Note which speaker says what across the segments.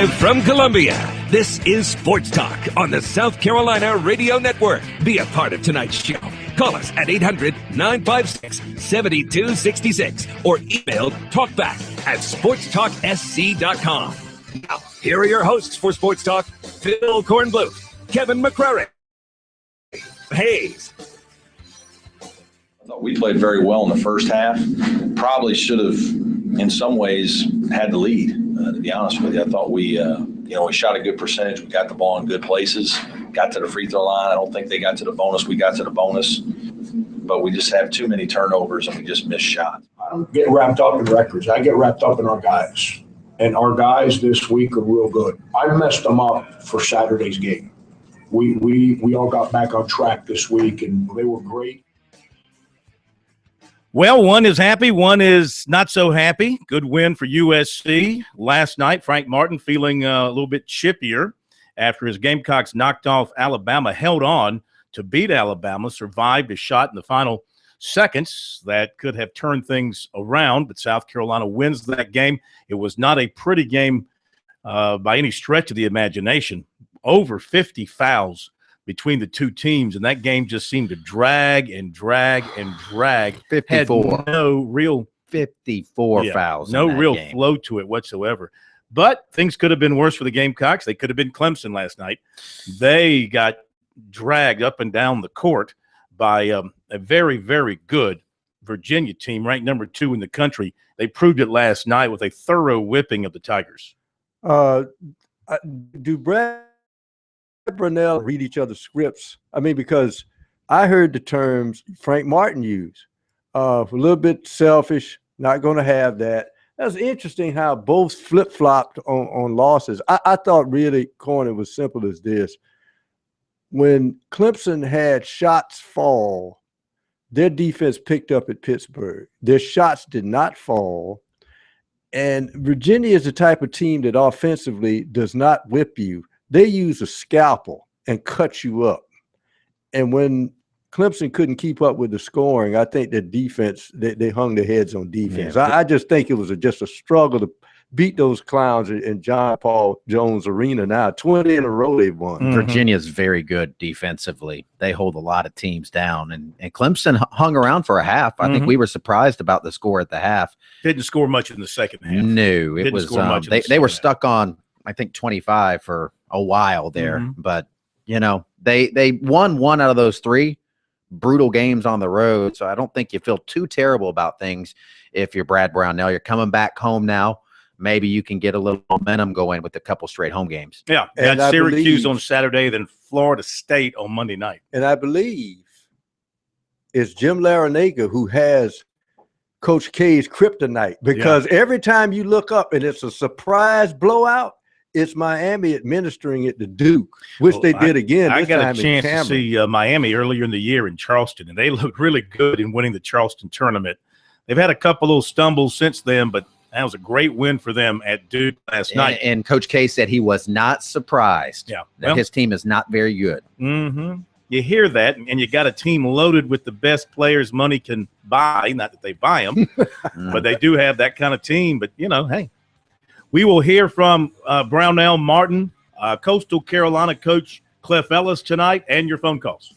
Speaker 1: Live from Columbia, this is Sports Talk on the South Carolina Radio Network. Be a part of tonight's show. Call us at 800-956-7266 or email talkback@sportstalksc.com. Now, here are your hosts for Sports Talk, Phil Kornbluth, Kevin McCrary, Hayes.
Speaker 2: I thought we played very well in the first half. Probably should have, in some ways, had the lead, to be honest with you. I thought we shot a good percentage. We got the ball in good places, got to the free throw line. I don't think they got to the bonus. We got to the bonus. But we just have too many turnovers and we just missed shots.
Speaker 3: I don't get wrapped up in records. I get wrapped up in our guys. And our guys this week are real good. I messed them up for Saturday's game. We all got back on track this week, and they were great.
Speaker 4: Well, one is happy, one is not so happy. Good win for USC last night. Frank Martin feeling a little bit chippier after his Gamecocks knocked off Alabama, held on to beat Alabama, survived a shot in the final seconds that could have turned things around, but South Carolina wins that game. It was not a pretty game by any stretch of the imagination. Over 50 fouls between the two teams, and that game just seemed to drag and drag and drag.
Speaker 5: 54.
Speaker 4: Had no real
Speaker 5: 54 fouls.
Speaker 4: No real
Speaker 5: game.
Speaker 4: flow to it whatsoever. But things could have been worse for the Gamecocks. They could have been Clemson last night. They got dragged up and down the court by a very, very good Virginia team, ranked number 2 in the country. They proved it last night with a thorough whipping of the Tigers.
Speaker 6: Do Brad Brunell read each other's scripts? I mean, because I heard the terms Frank Martin use. A little bit selfish, not going to have that. That's interesting how both flip-flopped on losses. I thought really, Corn, it was simple as this. When Clemson had shots fall, their defense picked up at Pittsburgh. Their shots did not fall. And Virginia is the type of team that offensively does not whip you. They use a scalpel and cut you up. And when Clemson couldn't keep up with the scoring, I think the defense, they hung their heads on defense.
Speaker 5: Yeah.
Speaker 6: I just think it was just a struggle to beat those clowns in John Paul Jones Arena now. 20 in a row they've won.
Speaker 5: Mm-hmm. Virginia's very good defensively. They hold a lot of teams down. And Clemson hung around for a half. I think we were surprised about the score at the half.
Speaker 4: Didn't score much in the second half.
Speaker 5: No, it was they were stuck on, I think, 25 for a while there. But, they won one out of those 3 brutal games on the road. So I don't think you feel too terrible about things if you're Brad Brownell. You're coming back home now. Maybe you can get a little momentum going with a couple straight home games.
Speaker 4: Yeah, and Syracuse on Saturday, then Florida State on Monday night.
Speaker 6: And I believe it's Jim Larinaga who has Coach K's kryptonite, because every time you look up and it's a surprise blowout, it's Miami administering it to Duke, which they did again.
Speaker 4: I got a chance to see Miami earlier in the year in Charleston, and they looked really good in winning the Charleston tournament. They've had a couple little stumbles since then, but that was a great win for them at Duke last night.
Speaker 5: And Coach K said he was not surprised that his team is not very good.
Speaker 4: You hear that, and you got a team loaded with the best players money can buy. Not that they buy them, but they do have that kind of team. But, hey, we will hear from Brownell Martin, Coastal Carolina coach Cliff Ellis tonight, and your phone calls.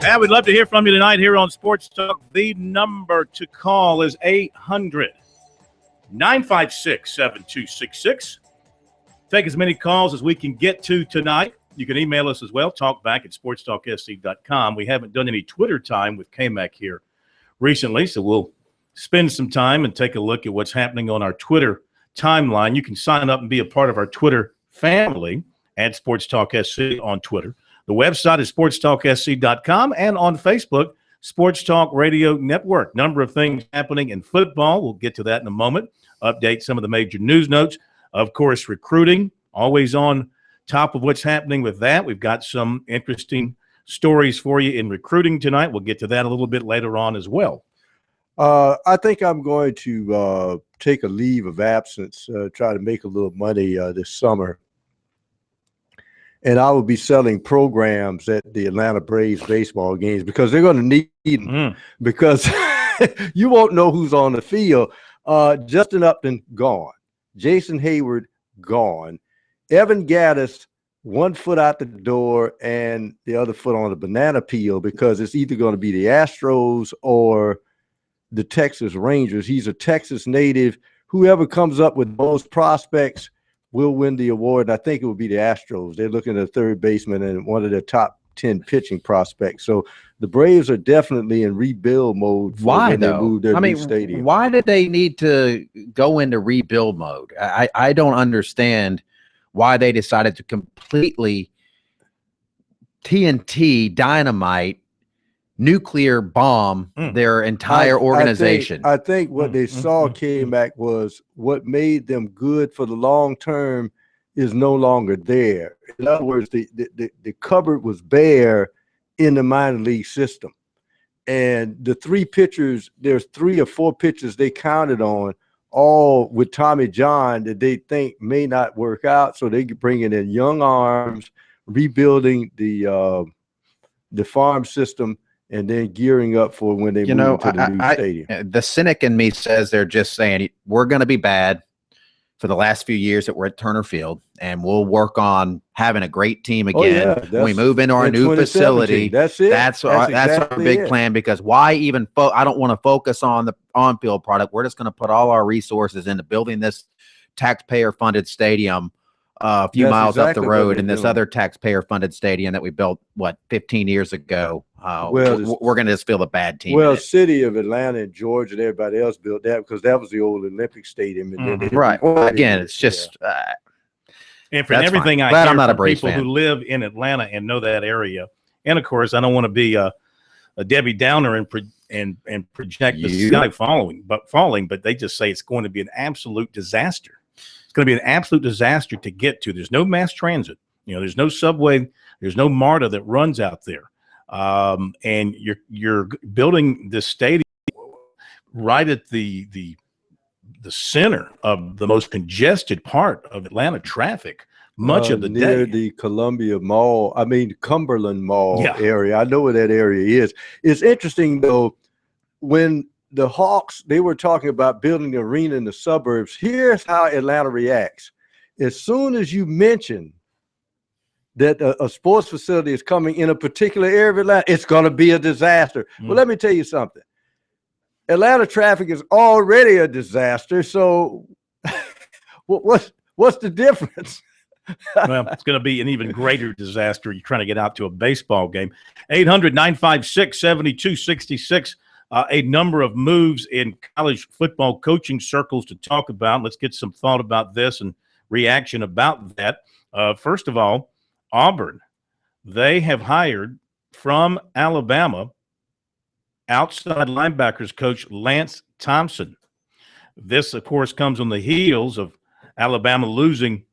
Speaker 4: And we'd love to hear from you tonight here on Sports Talk. The number to call is 800-956-7266. Take as many calls as we can get to tonight. You can email us as well, talkback@sportstalksc.com. We haven't done any Twitter time with K-Mac here recently, so we'll spend some time and take a look at what's happening on our Twitter timeline. You can sign up and be a part of our Twitter family at Sports Talk SC on Twitter. The website is sportstalksc.com, and on Facebook, Sports Talk Radio Network. Number of things happening in football. We'll get to that in a moment. Update some of the major news notes. Of course, recruiting, always on top of what's happening with that. We've got some interesting stories for you in recruiting tonight. We'll get to that a little bit later on as well.
Speaker 6: I think I'm going to take a leave of absence, try to make a little money this summer. And I will be selling programs at the Atlanta Braves baseball games because they're going to need them because you won't know who's on the field. Justin Upton, gone. Jason Hayward, gone. Evan Gaddis, one foot out the door and the other foot on the banana peel because it's either going to be the Astros or the Texas Rangers. He's a Texas native. Whoever comes up with most prospects will win the award, and I think it will be the Astros. They're looking at a third baseman and one of their top 10 pitching prospects. So the Braves are definitely in rebuild mode.
Speaker 5: Why, though?
Speaker 6: They move their new stadium.
Speaker 5: Why did they need to go into rebuild mode? I don't understand why they decided to completely TNT, dynamite, nuclear bomb their entire organization.
Speaker 6: I think what they saw came back was what made them good for the long term is no longer there. In other words, the cupboard was bare in the minor league system. And the three pitchers, there's 3 or 4 pitchers they counted on, all with Tommy John, that they think may not work out. So they bringing in young arms, rebuilding the farm system, and then gearing up for when they move to the new stadium.
Speaker 5: The cynic in me says they're just saying we're going to be bad for the last few years that we're at Turner Field, and we'll work on having a great team again when we move into our new facility.
Speaker 6: That's it.
Speaker 5: That's our big plan, because why even I don't want to focus on the on-field product. We're just going to put all our resources into building this taxpayer-funded stadium a few miles up the road in this other taxpayer-funded stadium that we built, 15 years ago. We're going to just feel a bad team.
Speaker 6: Well, city of Atlanta and Georgia and everybody else built that because that was the old Olympic Stadium. And then
Speaker 5: right. Well, again, it's just
Speaker 4: and from everything I hear from people who live in Atlanta and know that area, and of course, I don't want to be a Debbie Downer and project the sky falling, but they just say it's going to be an absolute disaster. It's going to be an absolute disaster to get to. There's no mass transit. There's no subway. There's no MARTA that runs out there. And you're building this stadium right at the center of the most congested part of Atlanta traffic much of the day.
Speaker 6: Near the Cumberland Mall area. I know where that area is. It's interesting, though, when the Hawks, they were talking about building the arena in the suburbs. Here's how Atlanta reacts. As soon as you mention that a sports facility is coming in a particular area of Atlanta, it's going to be a disaster. Well, let me tell you something. Atlanta traffic is already a disaster. So what's the difference?
Speaker 4: Well, it's going to be an even greater disaster. You're trying to get out to a baseball game. 800-956-7266. A number of moves in college football coaching circles to talk about. Let's get some thought about this and reaction about that. First of all, Auburn. They have hired from Alabama outside linebackers coach Lance Thompson. This, of course, comes on the heels of Alabama losing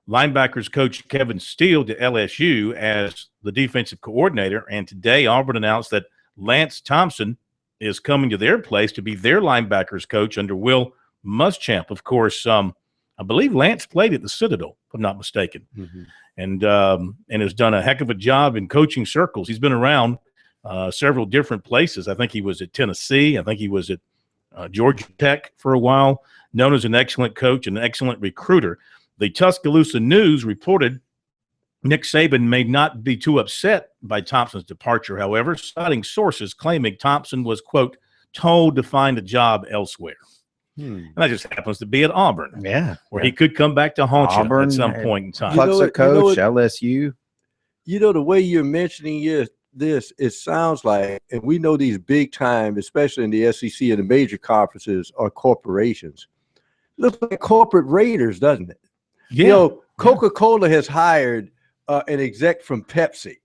Speaker 4: linebackers coach Kevin Steele to LSU as the defensive coordinator. And today Auburn announced that Lance Thompson is coming to their place to be their linebackers coach under Will Muschamp. Of course, I believe Lance played at the Citadel, if I'm not mistaken, and has done a heck of a job in coaching circles. He's been around several different places. I think he was at Tennessee. I think he was at Georgia Tech for a while, known as an excellent coach and an excellent recruiter. The Tuscaloosa News reported Nick Saban may not be too upset by Thompson's departure, however, citing sources claiming Thompson was, quote, told to find a job elsewhere. And that just happens to be at Auburn.
Speaker 5: Yeah.
Speaker 4: Where he could come back to haunt you at some point in time.
Speaker 5: Cluxer coach, LSU.
Speaker 6: You know, the way you're mentioning this, it sounds like, and we know these big time, especially in the SEC and the major conferences, are corporations. Looks like corporate raiders, doesn't it?
Speaker 4: Yeah.
Speaker 6: You know, Coca-Cola has hired an exec from Pepsi.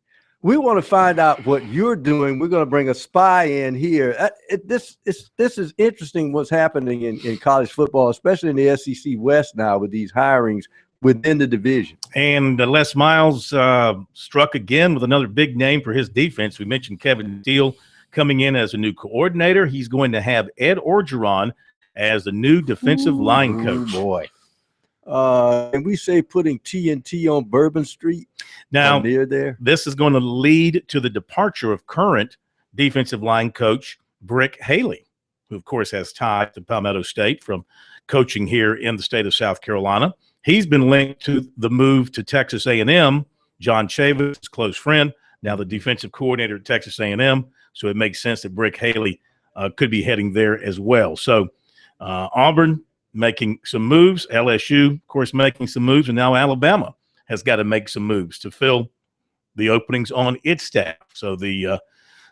Speaker 6: We want to find out what you're doing. We're going to bring a spy in here. This is interesting what's happening in college football, especially in the SEC West now with these hirings within the division.
Speaker 4: And Les Miles struck again with another big name for his defense. We mentioned Kevin Steele coming in as a new coordinator. He's going to have Ed Orgeron as the new defensive line coach.
Speaker 5: Boy.
Speaker 6: And we say putting TNT on Bourbon Street
Speaker 4: now
Speaker 6: near there.
Speaker 4: This is going to lead to the departure of current defensive line coach Brick Haley, who of course has ties to Palmetto State from coaching here in the state of South Carolina. He's been linked to the move to Texas A&M. John Chavis, his close friend, now the defensive coordinator at Texas A&M. So it makes sense that Brick Haley could be heading there as well. So Auburn making some moves, LSU, of course, making some moves, and now Alabama has got to make some moves to fill the openings on its staff. So the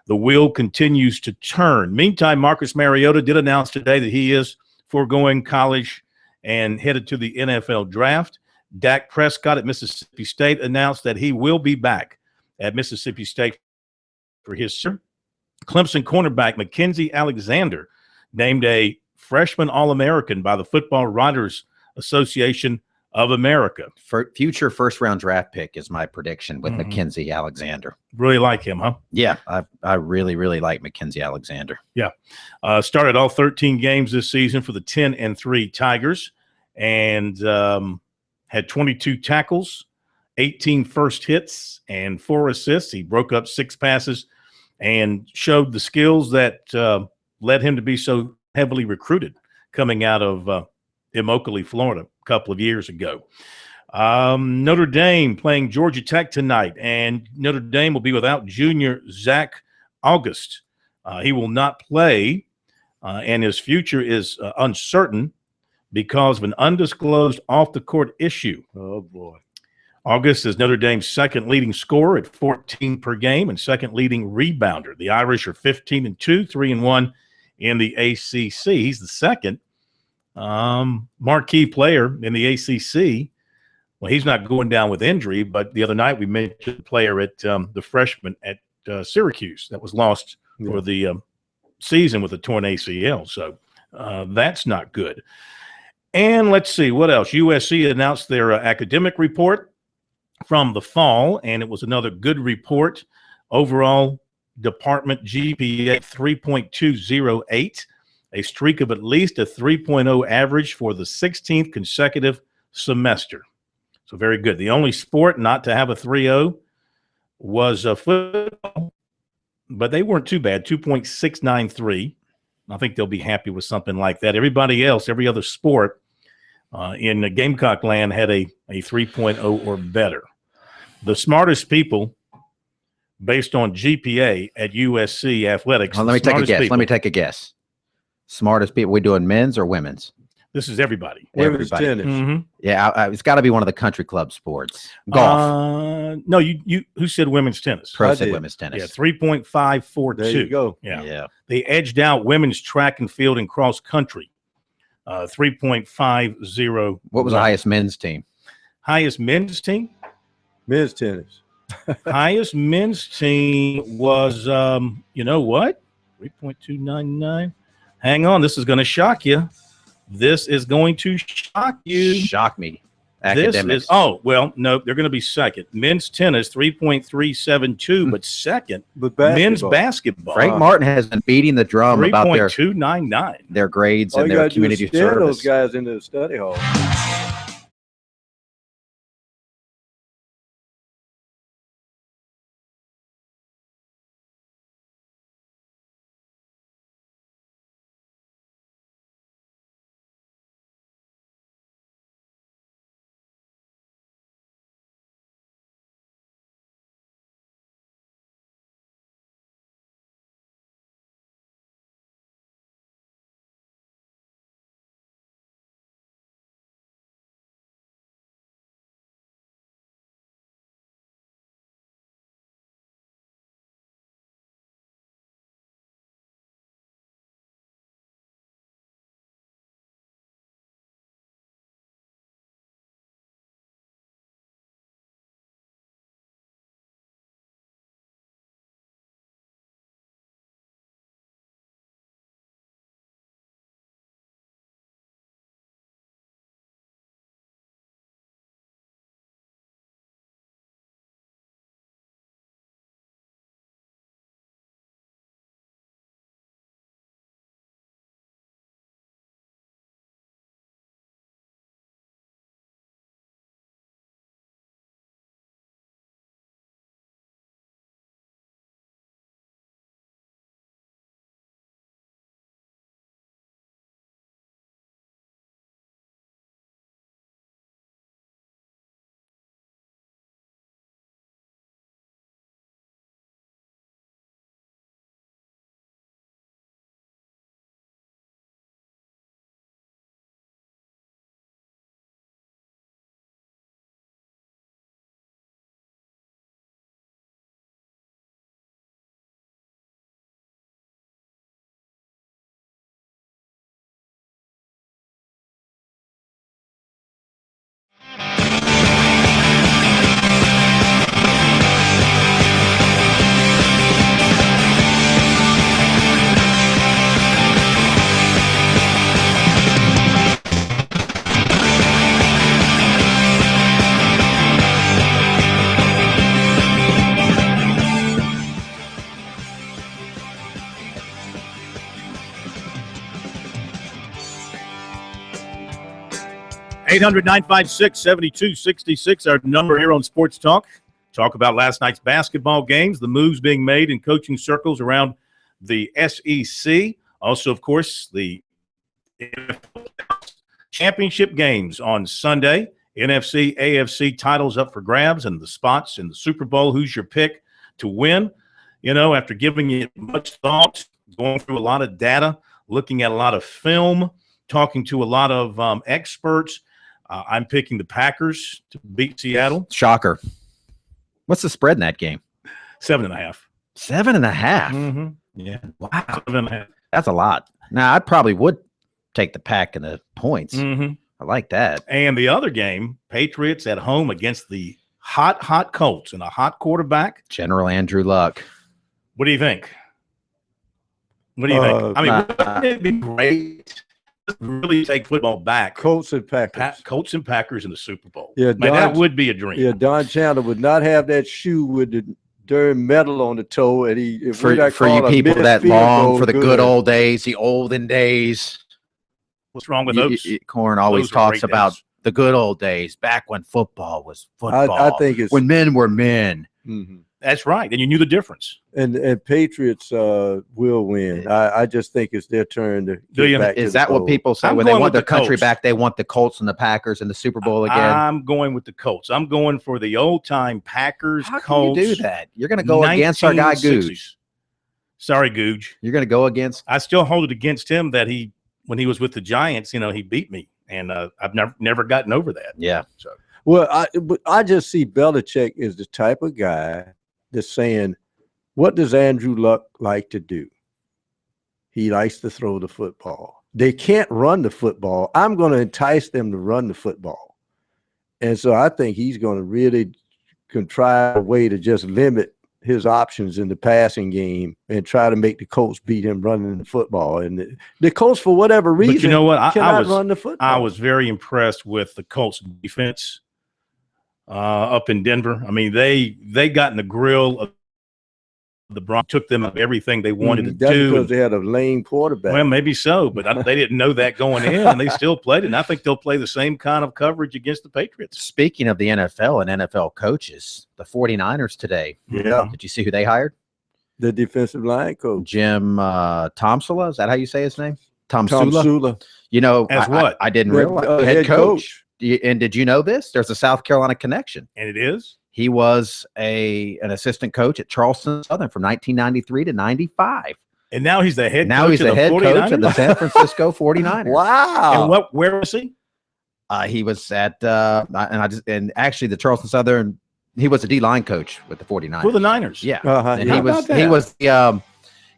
Speaker 4: wheel continues to turn. Meantime, Marcus Mariota did announce today that he is foregoing college and headed to the NFL draft. Dak Prescott at Mississippi State announced that he will be back at Mississippi State for his Clemson cornerback Mackenzie Alexander named a freshman All-American by the Football Writers Association of America.
Speaker 5: For future first-round draft pick is my prediction with Mackenzie Alexander.
Speaker 4: Really like him, huh?
Speaker 5: Yeah, I really, really like Mackenzie Alexander.
Speaker 4: Yeah. Started all 13 games this season for the 10-3 Tigers and had 22 tackles, 18 first hits, and 4 assists. He broke up 6 passes and showed the skills that led him to be so heavily recruited coming out of Immokalee, Florida, a couple of years ago. Notre Dame playing Georgia Tech tonight, and Notre Dame will be without junior Zach August. He will not play, and his future is uncertain because of an undisclosed off-the-court issue.
Speaker 6: Oh, boy. August
Speaker 4: is Notre Dame's second leading scorer at 14 per game and second leading rebounder. The Irish are 15-2, 3-1 in the ACC. He's the second marquee player in the ACC. Well, he's not going down with injury, but the other night we mentioned the player at the freshman at Syracuse that was lost for the season with a torn ACL. So that's not good. And let's see, what else? USC announced their academic report from the fall, and it was another good report. Overall department GPA 3.208, a streak of at least a 3.0 average for the 16th consecutive semester. So very good. The only sport not to have a 3.0 was football, but they weren't too bad, 2.693. I think they'll be happy with something like that. Everybody else, every other sport in the Gamecock land had a 3.0 or better. The smartest people, based on GPA at USC athletics.
Speaker 5: Well, let me take a guess. Smartest people. We doing men's or women's?
Speaker 4: This is everybody.
Speaker 6: Women's tennis.
Speaker 4: Mm-hmm.
Speaker 5: Yeah, it's got to be one of the country club sports. Golf.
Speaker 4: No, you. Who said women's tennis?
Speaker 5: Pro said women's tennis.
Speaker 4: Yeah, 3.542.
Speaker 6: There you go.
Speaker 4: Yeah. They edged out women's track and field and cross country. 3.50.
Speaker 5: What was the highest men's team?
Speaker 4: Highest men's team?
Speaker 6: Men's tennis.
Speaker 4: Highest men's team was, you know what? 3.299. Hang on. This is going to shock you. This is going to shock you.
Speaker 5: Shock me. Academics.
Speaker 4: No, they're going to be second. Men's tennis, 3.372, but second, men's basketball.
Speaker 5: Frank Martin has been beating the drum about their grades and their community service.
Speaker 6: Those guys into the study hall.
Speaker 4: 800-956-7266, our number here on Sports Talk. Talk about last night's basketball games, the moves being made in coaching circles around the SEC. Also, of course, the championship games on Sunday. NFC, AFC titles up for grabs and the spots in the Super Bowl. Who's your pick to win? You know, after giving it much thought, going through a lot of data, looking at a lot of film, talking to a lot of experts, I'm picking the Packers to beat Seattle.
Speaker 5: Shocker. What's the spread in that game?
Speaker 4: 7.5.
Speaker 5: 7.5?
Speaker 4: Mm-hmm. Yeah.
Speaker 5: Wow.
Speaker 4: 7.5.
Speaker 5: That's a lot. Now, I probably would take the Pack and the points.
Speaker 4: Mm-hmm.
Speaker 5: I like that.
Speaker 4: And the other game, Patriots at home against the hot Colts and a hot quarterback.
Speaker 5: General Andrew Luck.
Speaker 4: What do you think? What do you think? I mean, wouldn't it be great to really take football back?
Speaker 6: Colts and Packers.
Speaker 4: Colts and Packers in the Super Bowl.
Speaker 6: Yeah,
Speaker 4: that would be a dream.
Speaker 6: Yeah, Don Chandler would not have that shoe with the darn metal on the toe. And
Speaker 5: for you people that long for the good old days, the olden days.
Speaker 4: What's wrong with those?
Speaker 5: Corn always talks about the good old days, back when football was football.
Speaker 6: I think it's
Speaker 5: when men were men.
Speaker 6: Mm-hmm.
Speaker 4: That's right, and you knew the difference.
Speaker 6: And Patriots will win. I just think it's their turn to get back.
Speaker 5: Is that what people say when they want their country back? They want the Colts and the Packers in the Super Bowl again.
Speaker 4: I'm going with the Colts. I'm going for the old time Packers.
Speaker 5: How
Speaker 4: Colts.
Speaker 5: Can you do that? You're going to go against our guy Googe.
Speaker 4: Sorry, Googe.
Speaker 5: You're going to go against.
Speaker 4: I still hold it against him that when he was with the Giants, he beat me, and I've never gotten over that.
Speaker 5: Yeah.
Speaker 4: So
Speaker 6: well, I just see Belichick as the type of guy that's saying, what does Andrew Luck like to do? He likes to throw the football. They can't run the football. I'm going to entice them to run the football. And so I think he's going to really contrive a way to just limit his options in the passing game and try to make the Colts beat him running the football. And the Colts, for whatever reason,
Speaker 4: but you know what?
Speaker 6: cannot run the football.
Speaker 4: I was very impressed with the Colts defense up in Denver. I mean, they got in the grill of the Broncos, took them of everything they wanted to do.
Speaker 6: Because they had a lame quarterback.
Speaker 4: Well, maybe so, but they didn't know that going in, and they still played it. And I think they'll play the same kind of coverage against the Patriots.
Speaker 5: Speaking of the NFL and NFL coaches, the 49ers today.
Speaker 6: Yeah.
Speaker 5: Did you see who they hired?
Speaker 6: The defensive line coach.
Speaker 5: Jim Tomsula. Is that how you say his name?
Speaker 6: Tomsula.
Speaker 5: You know,
Speaker 4: as what?
Speaker 5: I didn't realize. Head coach. And did you know this? There's a South Carolina connection.
Speaker 4: And it is?
Speaker 5: He was an assistant coach at Charleston Southern from 1993 to 95.
Speaker 4: And now he's the head
Speaker 5: coach
Speaker 4: of
Speaker 5: the San Francisco 49ers.
Speaker 6: Wow.
Speaker 4: And where was he?
Speaker 5: He was at and actually the Charleston Southern, he was a D-line coach with the 49ers.
Speaker 4: For the Niners.
Speaker 5: Yeah.
Speaker 4: And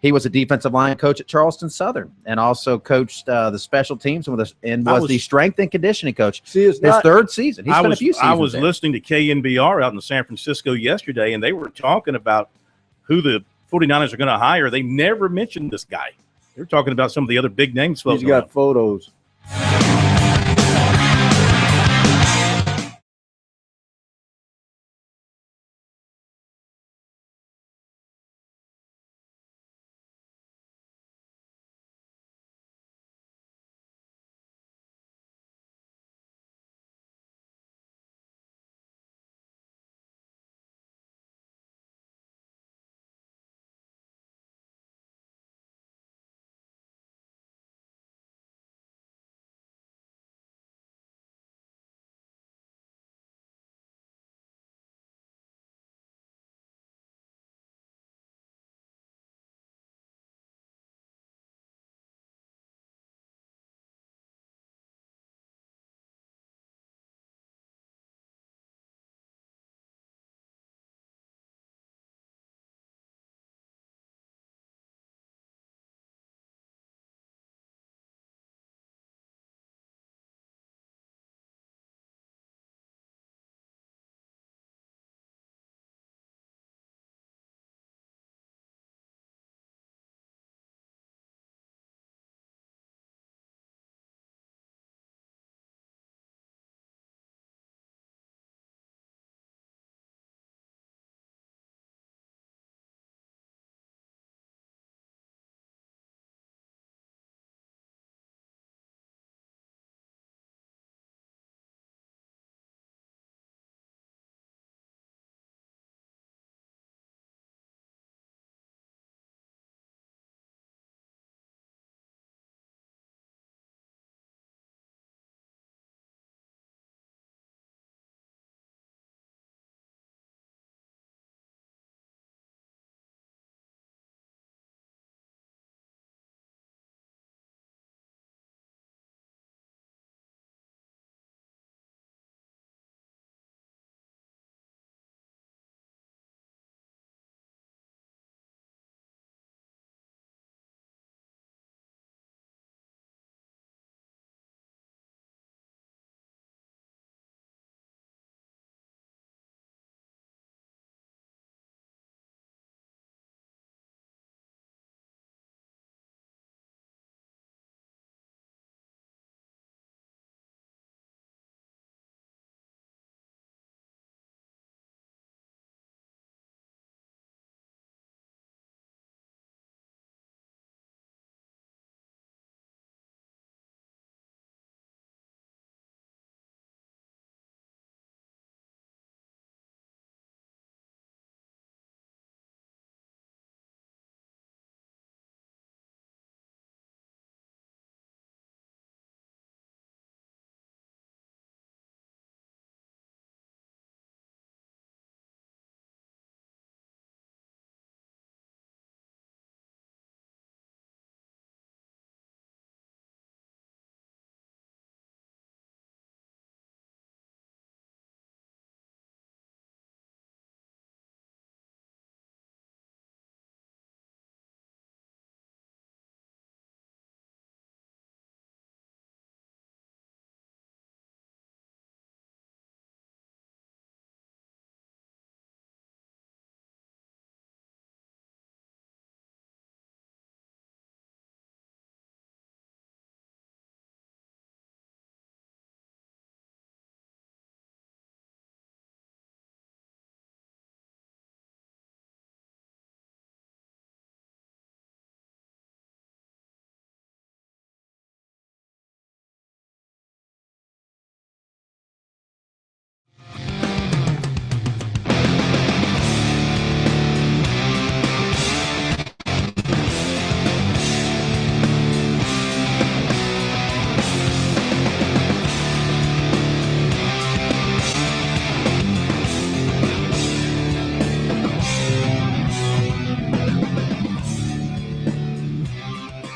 Speaker 5: he was a defensive line coach at Charleston Southern and also coached the special teams and was the strength and conditioning coach.
Speaker 6: See,
Speaker 5: his third season. He spent a few seasons
Speaker 4: I was listening to KNBR out in San Francisco yesterday, and they were talking about who the 49ers are going to hire. They never mentioned this guy. They were talking about some of the other big names.
Speaker 6: He's got photos.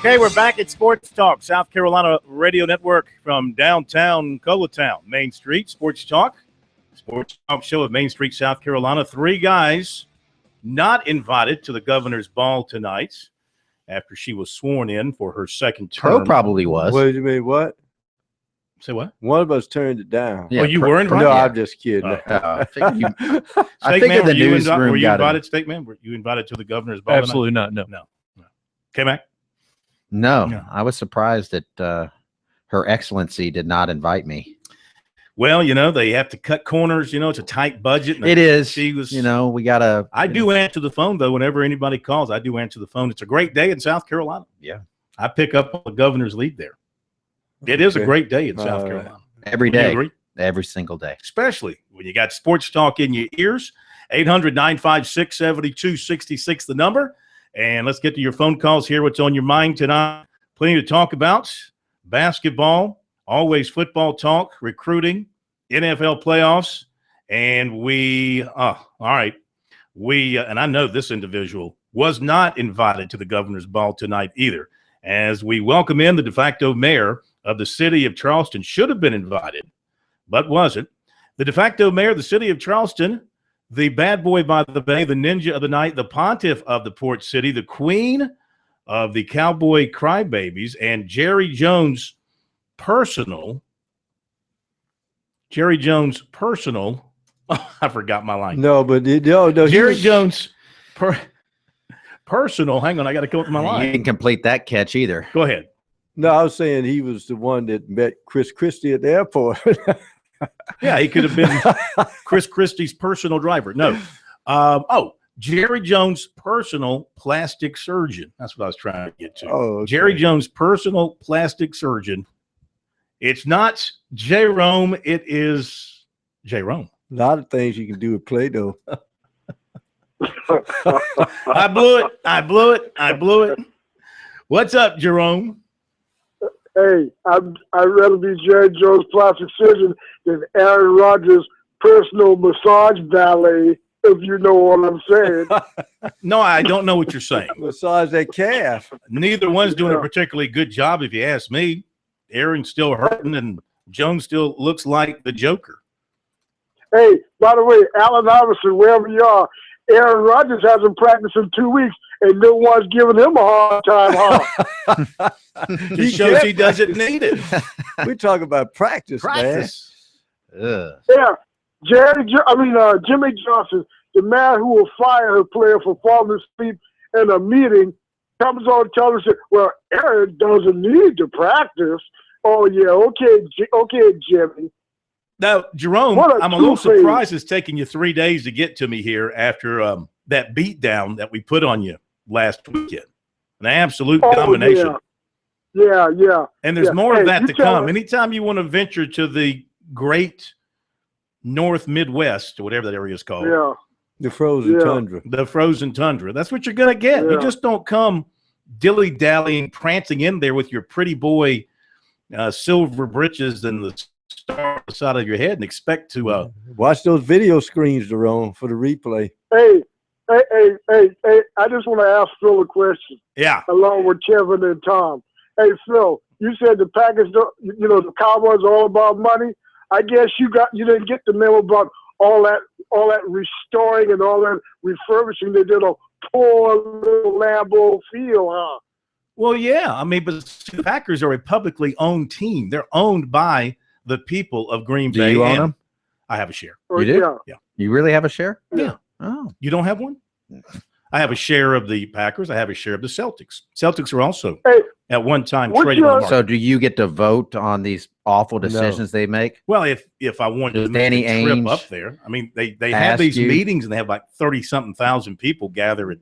Speaker 4: Okay, we're back at Sports Talk, South Carolina Radio Network from downtown Colatown, Main Street. Sports Talk show of Main Street, South Carolina. 3 guys not invited to the governor's ball tonight after she was sworn in for her second term.
Speaker 5: Pro probably was.
Speaker 6: What do you mean? What?
Speaker 4: Say what?
Speaker 6: One of us turned it down.
Speaker 4: Yeah, you were invited?
Speaker 6: No,
Speaker 4: Yeah.
Speaker 6: I'm just kidding.
Speaker 5: I figured
Speaker 4: Man,
Speaker 5: the newsroom
Speaker 4: were you
Speaker 5: got
Speaker 4: invited, State Man? Were you invited to the governor's ball
Speaker 7: Absolutely
Speaker 4: tonight?
Speaker 7: not. No.
Speaker 4: K-Mac?
Speaker 5: No, I was surprised that Her Excellency did not invite me.
Speaker 4: Well, they have to cut corners. It's a tight budget.
Speaker 5: It is.
Speaker 4: She was.
Speaker 5: We got to.
Speaker 4: I do answer the phone, though, whenever anybody calls. I do answer the phone. It's a great day in South Carolina.
Speaker 5: Yeah.
Speaker 4: I pick up on the governor's lead there. It is a great day in South Carolina.
Speaker 5: Every day. Every single day.
Speaker 4: Especially when you got Sports Talk in your ears. 800-956-7266, the number. And let's get to your phone calls here. What's on your mind tonight? Plenty to talk about. Basketball, always football talk, recruiting, NFL playoffs. And all right. And I know this individual was not invited to the governor's ball tonight either. As we welcome in the de facto mayor of the city of Charleston, should have been invited, but wasn't. The de facto mayor of the city of Charleston, the bad boy by the bay, the ninja of the night, the pontiff of the port city, the queen of the cowboy crybabies, and Jerry Jones' personal. I forgot my line.
Speaker 6: No, but
Speaker 4: Jerry Jones' personal. Hang on, I got to come up with my line.
Speaker 5: You didn't complete that catch either.
Speaker 4: Go ahead.
Speaker 6: No, I was saying he was the one that met Chris Christie at the airport.
Speaker 4: Yeah, he could have been Chris Christie's personal driver. No. Jerry Jones' personal plastic surgeon. That's what I was trying to get to.
Speaker 6: Oh, okay.
Speaker 4: Jerry Jones' personal plastic surgeon. It's not Jerome. It is Jerome.
Speaker 6: A lot of things you can do with Play-Doh.
Speaker 4: I blew it. What's up, Jerome?
Speaker 8: Hey, I'd rather be Jerry Jones' plastic surgeon than Aaron Rodgers' personal massage valet, if you know what I'm saying.
Speaker 4: No, I don't know what you're saying.
Speaker 6: Massage that calf.
Speaker 4: Neither one's doing a particularly good job, if you ask me. Aaron's still hurting, and Jones still looks like the Joker.
Speaker 8: Hey, by the way, Allen Iverson, wherever you are, Aaron Rodgers hasn't practiced in 2 weeks, and no one's giving him a hard time, huh?
Speaker 4: It shows he doesn't need it.
Speaker 6: We talk about practice, man.
Speaker 8: Yeah, Jimmy Johnson, the man who will fire a player for falling asleep in a meeting, comes on television. Well, Aaron doesn't need to practice. Oh yeah, okay, Jimmy.
Speaker 4: Now, Jerome, I'm a little surprised it's taking you 3 days to get to me here after that beatdown that we put on you last weekend. An absolute domination.
Speaker 8: Yeah.
Speaker 4: And there's more of that to come. Anytime you want to venture to the great North Midwest, or whatever that area is called.
Speaker 8: Yeah.
Speaker 6: The frozen tundra.
Speaker 4: The frozen tundra. That's what you're going to get.
Speaker 8: Yeah.
Speaker 4: You just don't come dilly-dallying, prancing in there with your pretty boy silver breeches and the star on the side of your head and expect to
Speaker 6: watch those video screens, Jerome, for the replay.
Speaker 8: Hey, I just want to ask Phil a question.
Speaker 4: Yeah.
Speaker 8: Along with Kevin and Tom. Hey, Phil, you said the Packers, the Cowboys are all about money. I guess you didn't get the memo about all that restoring and all that refurbishing they did on poor little Lambeau Field, huh?
Speaker 4: Well, yeah. I mean, but the Packers are a publicly owned team. They're owned by the people of Green Bay.
Speaker 5: Do you own them?
Speaker 4: I have a share.
Speaker 5: You do?
Speaker 4: Yeah.
Speaker 5: You really have a share?
Speaker 4: Yeah.
Speaker 5: Oh.
Speaker 4: You don't have one? I have a share of the Packers. I have a share of the Celtics. Celtics are also at one time traded on the market.
Speaker 5: So do you get to vote on these awful decisions they make?
Speaker 4: Well, if I wanted to make a trip up there, I mean, they have these meetings and they have like 30-something thousand people gather at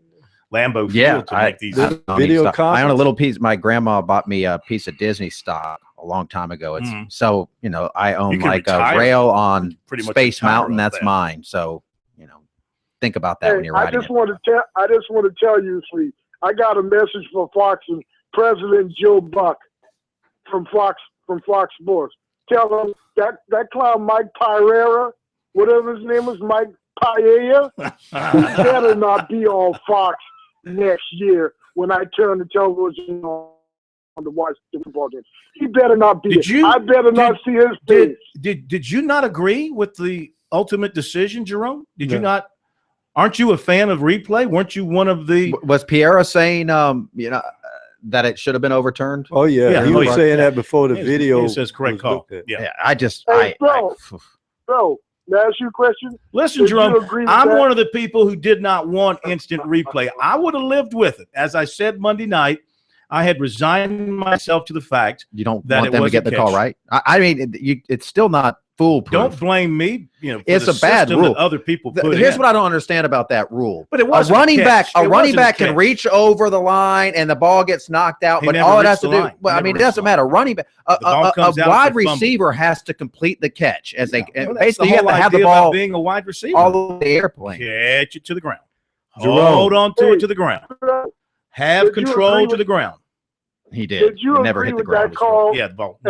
Speaker 4: Lambeau Field to make these
Speaker 6: video conference.
Speaker 5: I own a little piece. My grandma bought me a piece of Disney stock a long time ago. It's so I own like a rail on Space Mountain. That's mine. So think about that when you're riding.
Speaker 8: I just want to tell you, Sweet. I got a message from Fox and President Joe Buck from Fox Sports. Tell him that clown Mike Pereira, whatever his name is, Mike Paella, he better not be on Fox next year when I turn the television on. to watch the football game. He better not be. I better not see his face.
Speaker 4: Did you not agree with the ultimate decision, Jerome? Did you not? Aren't you a fan of replay? Weren't you one of the?
Speaker 5: Was Piera saying, that it should have been overturned?
Speaker 6: Oh yeah, he was saying that before the video.
Speaker 4: It says correct call.
Speaker 5: Yeah,
Speaker 8: Bro, may I ask you a question?
Speaker 4: Listen, Jerome, I'm one of the people who did not want instant replay. I would have lived with it. As I said Monday night, I had resigned myself to the fact
Speaker 5: you don't want them to get the call right. I mean, it's still not foolproof.
Speaker 4: Don't blame me.
Speaker 5: It's a bad rule.
Speaker 4: Other people put
Speaker 5: Here's what I don't understand about that rule.
Speaker 4: But it was a running
Speaker 5: back can reach over the line and the ball gets knocked out. But all it has to do, well, I mean, it doesn't matter. Running back, a wide receiver has to complete the catch as they basically you have to have the ball
Speaker 4: being a wide receiver
Speaker 5: all over the airplane.
Speaker 4: Catch it to the ground. Hold on to it to the ground. Have control to the ground.
Speaker 5: He did.
Speaker 8: Did you
Speaker 5: never
Speaker 8: agree
Speaker 5: hit the
Speaker 8: with
Speaker 5: ground.
Speaker 8: that call?
Speaker 4: Yeah, the ball.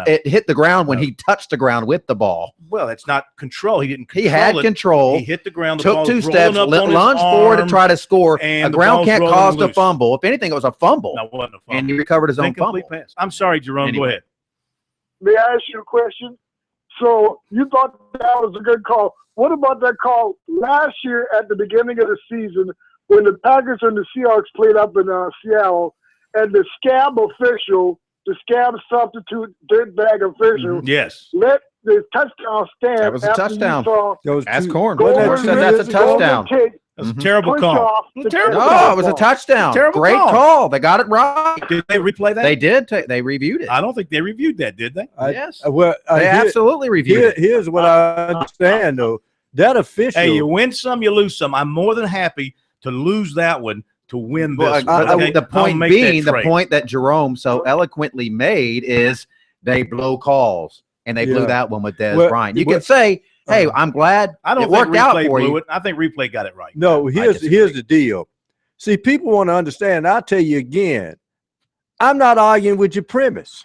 Speaker 5: It hit the ground when he touched the ground with the ball.
Speaker 4: Well, it's not control. He didn't control
Speaker 5: He had control.
Speaker 4: He hit the ground.
Speaker 5: Took 2 steps, lunged forward to try to score. The ground can't cause the fumble. If anything, it was a fumble.
Speaker 4: No, it wasn't a fumble.
Speaker 5: And he recovered his own fumble.
Speaker 4: Pass. I'm sorry, Jerome. Go ahead.
Speaker 8: May I ask you a question? So you thought that was a good call. What about that call last year at the beginning of the season when the Packers and the Seahawks played up in Seattle, and the scab official, the scab substitute dirtbag official, let the touchdown stand?
Speaker 5: That was a touchdown. That's corn.
Speaker 8: That's
Speaker 5: a touchdown.
Speaker 4: That's a terrible call.
Speaker 5: No, it was a touchdown. Great call. They got it right.
Speaker 4: Did they replay that?
Speaker 5: They did. They reviewed it.
Speaker 4: I don't think they reviewed that, did they?
Speaker 6: Yes.
Speaker 5: They absolutely reviewed it.
Speaker 6: Here's what I understand, though. That official.
Speaker 4: Hey, you win some, you lose some. I'm more than happy to lose that one to win this.
Speaker 5: The point being, the point that Jerome so eloquently made is they blow calls, and they blew that one with Dez Bryant. You can say, hey, I'm glad it worked out for you.
Speaker 4: I think replay got it right.
Speaker 6: No, here's the deal. See, people want to understand. I'll tell you again, I'm not arguing with your premise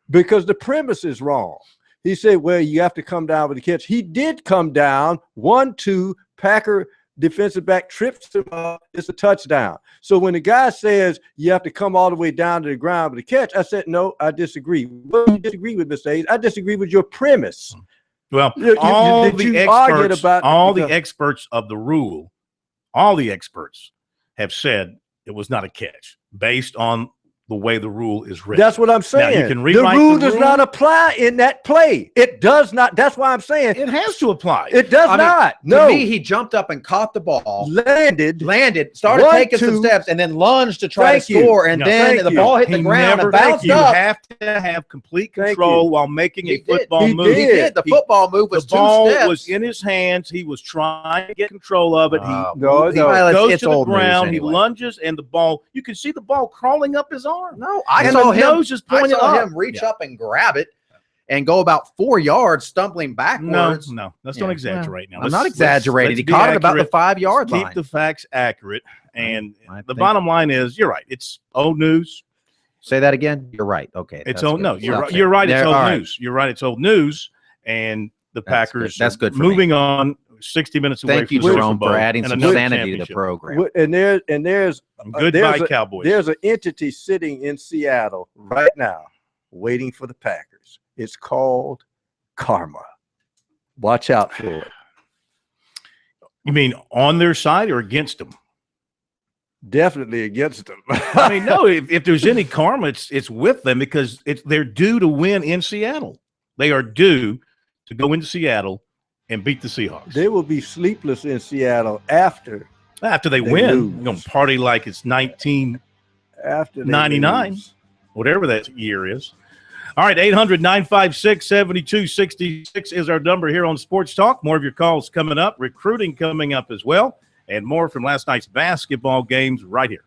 Speaker 6: because the premise is wrong. He said, well, you have to come down with the catch. He did come down, 1-2, Packer defensive back trips him up. It's a touchdown. So when the guy says you have to come all the way down to the ground with the catch, I said, no, I disagree. What do you disagree with, Mr. Hayes? I disagree with your premise.
Speaker 4: Well, all the experts of the rule, all the experts have said it was not a catch based on the way the rule is written.
Speaker 6: That's what I'm saying.
Speaker 4: Now, you can rewrite
Speaker 6: the rule does not apply in that play. It does not. That's why I'm saying
Speaker 4: it has to apply.
Speaker 6: It does not.
Speaker 5: To me, he jumped up and caught the ball, landed, started taking some steps, and then lunged to try to score. And then the ball hit the ground and bounced up.
Speaker 4: You have to have complete control while making a football move.
Speaker 5: He did. The football move was 2 steps.
Speaker 4: The ball was in his hands. He was trying to get control of it. He goes to the ground. He lunges, and the ball. You can see the ball crawling up his arm.
Speaker 5: No, I saw him reach up and grab it and go about 4 yards stumbling backwards.
Speaker 4: No, let's don't exaggerate now.
Speaker 5: I'm not exaggerating. He caught it about the 5-yard line.
Speaker 4: Keep the facts accurate. And the bottom line is, you're right. It's old news.
Speaker 5: Say that again. You're right. Okay.
Speaker 4: It's old. No, you're right. You're right. It's old news. You're right. It's old news. And the Packers.
Speaker 5: That's good.
Speaker 4: Moving on. 60 minutes away.
Speaker 5: Thank you, Jerome, for adding some sanity to the program.
Speaker 6: And there's
Speaker 4: goodbye, Cowboys.
Speaker 6: There's an entity sitting in Seattle right now, waiting for the Packers. It's called karma. Watch out for it.
Speaker 4: You mean on their side or against them?
Speaker 6: Definitely against them.
Speaker 4: I mean, no. If there's any karma, it's with them because they're due to win in Seattle. They are due to go into Seattle and beat the Seahawks.
Speaker 6: They will be sleepless in Seattle after
Speaker 4: they win. They're going to party like it's 1999, whatever that year is. All right, 800-956-7266 is our number here on Sports Talk. More of your calls coming up, recruiting coming up as well, and more from last night's basketball games right here.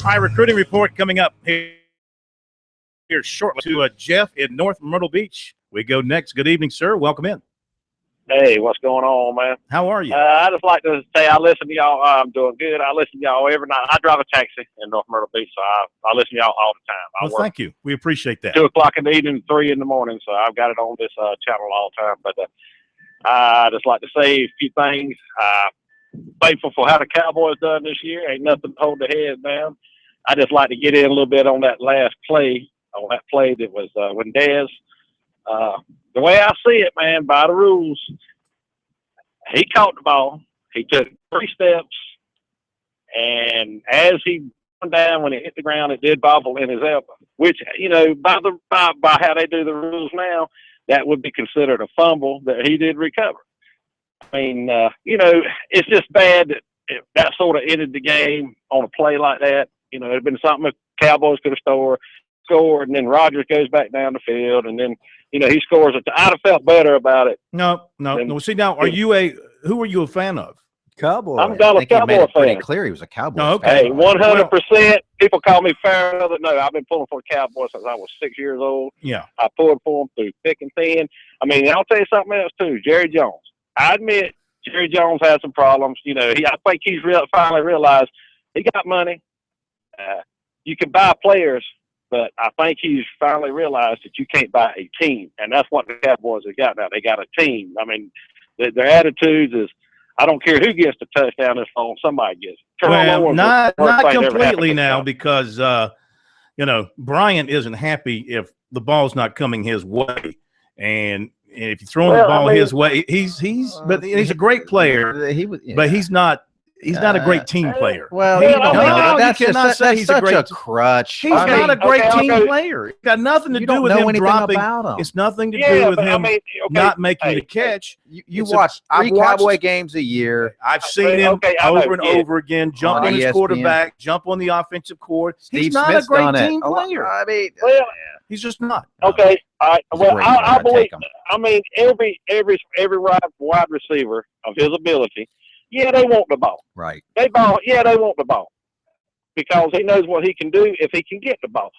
Speaker 4: All right, recruiting report coming up here shortly to Jeff in North Myrtle Beach. We go next. Good evening, sir. Welcome in.
Speaker 7: Hey, what's going on, man?
Speaker 4: How are you?
Speaker 7: I just like to say I listen to y'all. I'm doing good. I listen to y'all every night. I drive a taxi in North Myrtle Beach, so I listen to y'all all the time. I
Speaker 4: Well,
Speaker 7: work
Speaker 4: thank you. We appreciate that.
Speaker 7: 2 o'clock in the evening, 3 in the morning, so I've got it on this channel all the time. But I just like to say a few things. Thankful for how the Cowboys done this year. Ain't nothing to hold their heads down. I just like to get in a little bit on that last play, that was when Dez. The way I see it, man, by the rules, he caught the ball. He took 3 steps, and as he went down, when it hit the ground, it did bobble in his elbow, which, by how they do the rules now, that would be considered a fumble that he did recover. I mean, it's just bad that sort of ended the game on a play like that. It had been something the Cowboys could have scored, and then Rodgers goes back down the field, and then, he scores it. I'd have felt better about it.
Speaker 4: No. See, now, who are you a fan of?
Speaker 6: Cowboy.
Speaker 7: I'm a Dallas Cowboy
Speaker 5: pretty
Speaker 7: fan.
Speaker 5: clear he was a Cowboy.
Speaker 4: No, okay.
Speaker 7: Hey, 100%. People call me fair. No, I've been pulling for the Cowboys since I was 6 years old.
Speaker 4: Yeah.
Speaker 7: I pulled for them through thick and thin. I mean, I'll tell you something else too. Jerry Jones. I admit Jerry Jones had some problems. I think he's finally realized he got money. You can buy players, but I think he's finally realized that you can't buy a team, and that's what the Cowboys have got now. They got a team. I mean, their attitudes is, I don't care who gets the touchdown this long, somebody gets it.
Speaker 4: Well, not completely now, because Bryant isn't happy if the ball's not coming his way, and if you're throwing the ball his way, he's a great player, but he's not a great team player.
Speaker 5: Well,
Speaker 4: that's a great
Speaker 5: crutch.
Speaker 4: He's not a great team player. It's got nothing to do with him dropping. It's nothing to do with him not making the catch.
Speaker 5: You watch 3 Cowboy games a year.
Speaker 4: I've seen him over and over again jump on his quarterback, jump on the offensive cord. He's not a great team player.
Speaker 5: I mean,
Speaker 4: he's just not.
Speaker 7: Okay, all right. Well, I believe. I mean, every wide receiver of his ability. Yeah, they want the ball.
Speaker 5: Right.
Speaker 7: They want the ball because he knows what he can do if he can get the ball.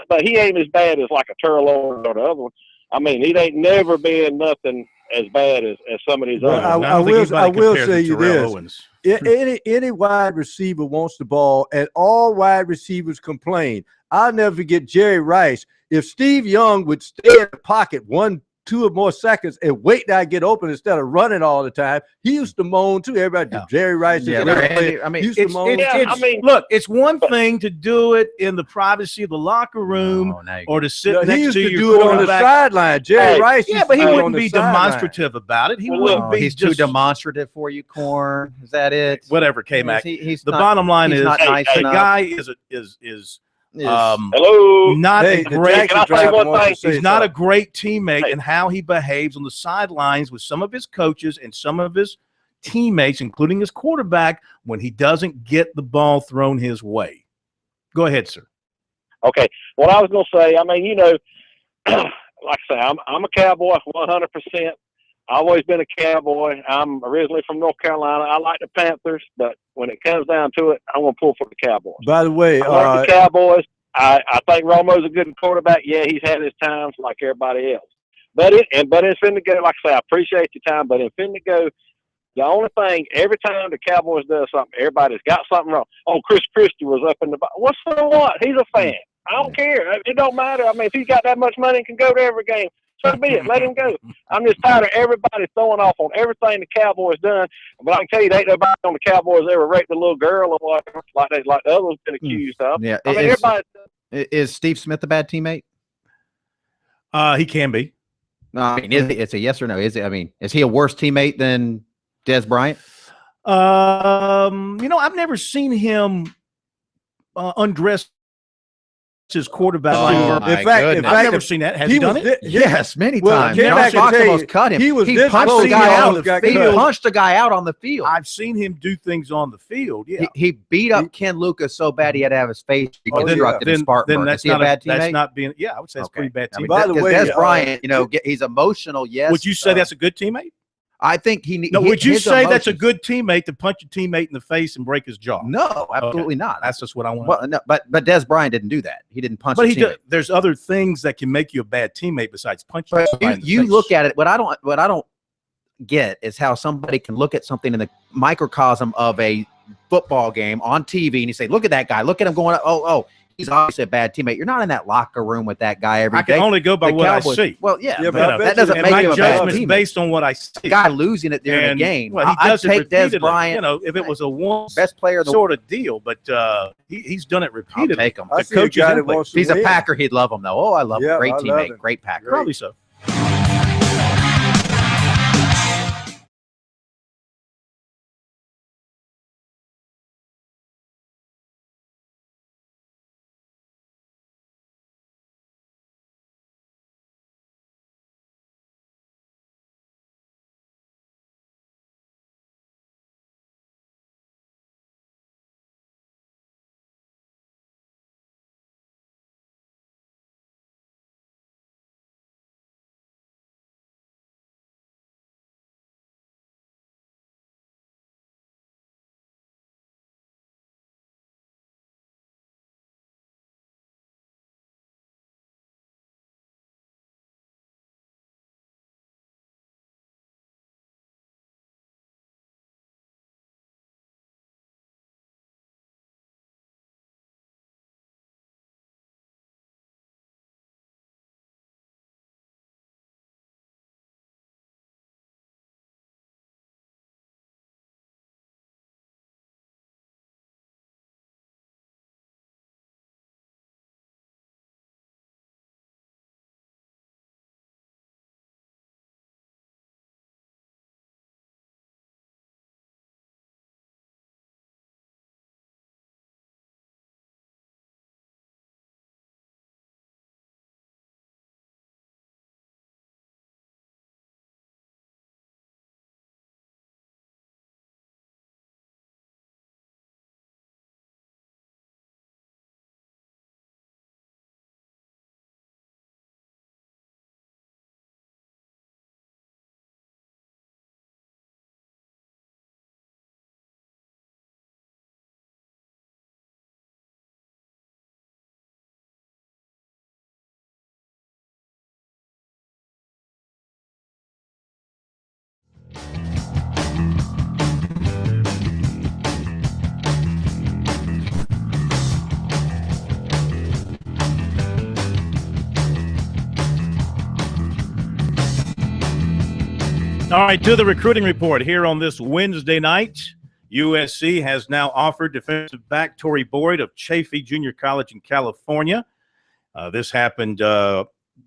Speaker 7: But he ain't as bad as like a Turlow or the other one. I mean, he ain't never been nothing as bad as some of these others.
Speaker 6: I will say you this: any wide receiver wants the ball, and all wide receivers complain. I'll never forget Jerry Rice. If Steve Young would stay in the pocket 1, 2 or more seconds and wait till I get open instead of running all the time, he used to moan too. Everybody, Jerry Rice.
Speaker 4: Look, it's one thing to do it in the privacy of the locker room or to sit next to your quarterback. He used to
Speaker 6: do it on the sideline. Jerry Rice.
Speaker 4: Yeah, but he wouldn't be demonstrative about it. He wouldn't be.
Speaker 5: He's too demonstrative for you, Corn. Is that it?
Speaker 4: Whatever, K-Mac. The bottom line is the guy is
Speaker 7: hello.
Speaker 4: Not a great.
Speaker 7: He's
Speaker 4: not a great teammate, and how he behaves on the sidelines with some of his coaches and some of his teammates, including his quarterback, when he doesn't get the ball thrown his way. Go ahead, sir.
Speaker 7: Okay. What I was going to say, I mean, like I say, I'm a Cowboy 100%. I've always been a Cowboy. I'm originally from North Carolina. I like the Panthers, but when it comes down to it, I'm going to pull for the Cowboys.
Speaker 6: By the way,
Speaker 7: I like the Cowboys. I think Romo's a good quarterback. Yeah, he's had his times like everybody else. But it's finna go, like I say, I appreciate your time, but it's finna go. The only thing, every time the Cowboys does something, everybody's got something wrong. Oh, Chris Christie was up in the – what's so what? He's a fan. I don't care. It don't matter. I mean, if he's got that much money and can go to every game, so be it. Let him go. I'm just tired of everybody throwing off on everything the Cowboys done. But I can tell you, ain't nobody on the Cowboys ever raped a little girl or whatever, like the others been accused of.
Speaker 5: Yeah.
Speaker 7: I mean, everybody.
Speaker 5: Is Steve Smith a bad teammate?
Speaker 4: He can be.
Speaker 5: No, I mean, it's a yes or no. Is it? I mean, is he a worse teammate than Dez Bryant?
Speaker 4: I've never seen him undress his quarterback.
Speaker 5: In fact,
Speaker 4: I've never seen that. Has he done it?
Speaker 5: Yes, many times.
Speaker 6: John
Speaker 5: Fox almost cut him.
Speaker 6: He
Speaker 5: punched the guy out on the field. He punched a guy out on the field.
Speaker 4: I've seen him do things on the field. Yeah,
Speaker 5: he beat up Ken Lucas so bad he had to have his face reconstructed in Spartanburg.
Speaker 4: Then that's not a bad teammate. That's not being. Yeah, I would say it's pretty bad teammate.
Speaker 6: By the way,
Speaker 5: Dez Bryant, he's emotional. Yes.
Speaker 4: Would you say that's a good teammate?
Speaker 5: I think he.
Speaker 4: No, would you say that's a good teammate to punch a teammate in the face and break his jaw?
Speaker 5: No, absolutely not.
Speaker 4: That's just what I want.
Speaker 5: Well, no, but Des Bryant didn't do that. He didn't punch.
Speaker 4: But there's other things that can make you a bad teammate besides punching.
Speaker 5: You look at it. What I don't get is how somebody can look at something in the microcosm of a football game on TV and you say, "Look at that guy. Look at him going. Oh, he's obviously a bad teammate." You're not in that locker room with that guy every day.
Speaker 4: I can only go by what I see.
Speaker 5: Well, yeah,
Speaker 6: but
Speaker 5: that doesn't make him a bad teammate.
Speaker 4: Based on what I see.
Speaker 5: The guy losing it during the game.
Speaker 4: Well, he does
Speaker 5: I'd take Des Bryant.
Speaker 4: You know, if it was a one
Speaker 5: best player of the
Speaker 4: sort of deal, but he's done it repeatedly.
Speaker 5: I'll take him.
Speaker 6: If
Speaker 5: he's a Packer, he'd love him though. Oh, I love him. Great teammate, great Packer.
Speaker 4: Probably so. All right, to the recruiting report here on this Wednesday night. USC has now offered defensive back Torrey Boyd of Chaffee Junior College in California. This happened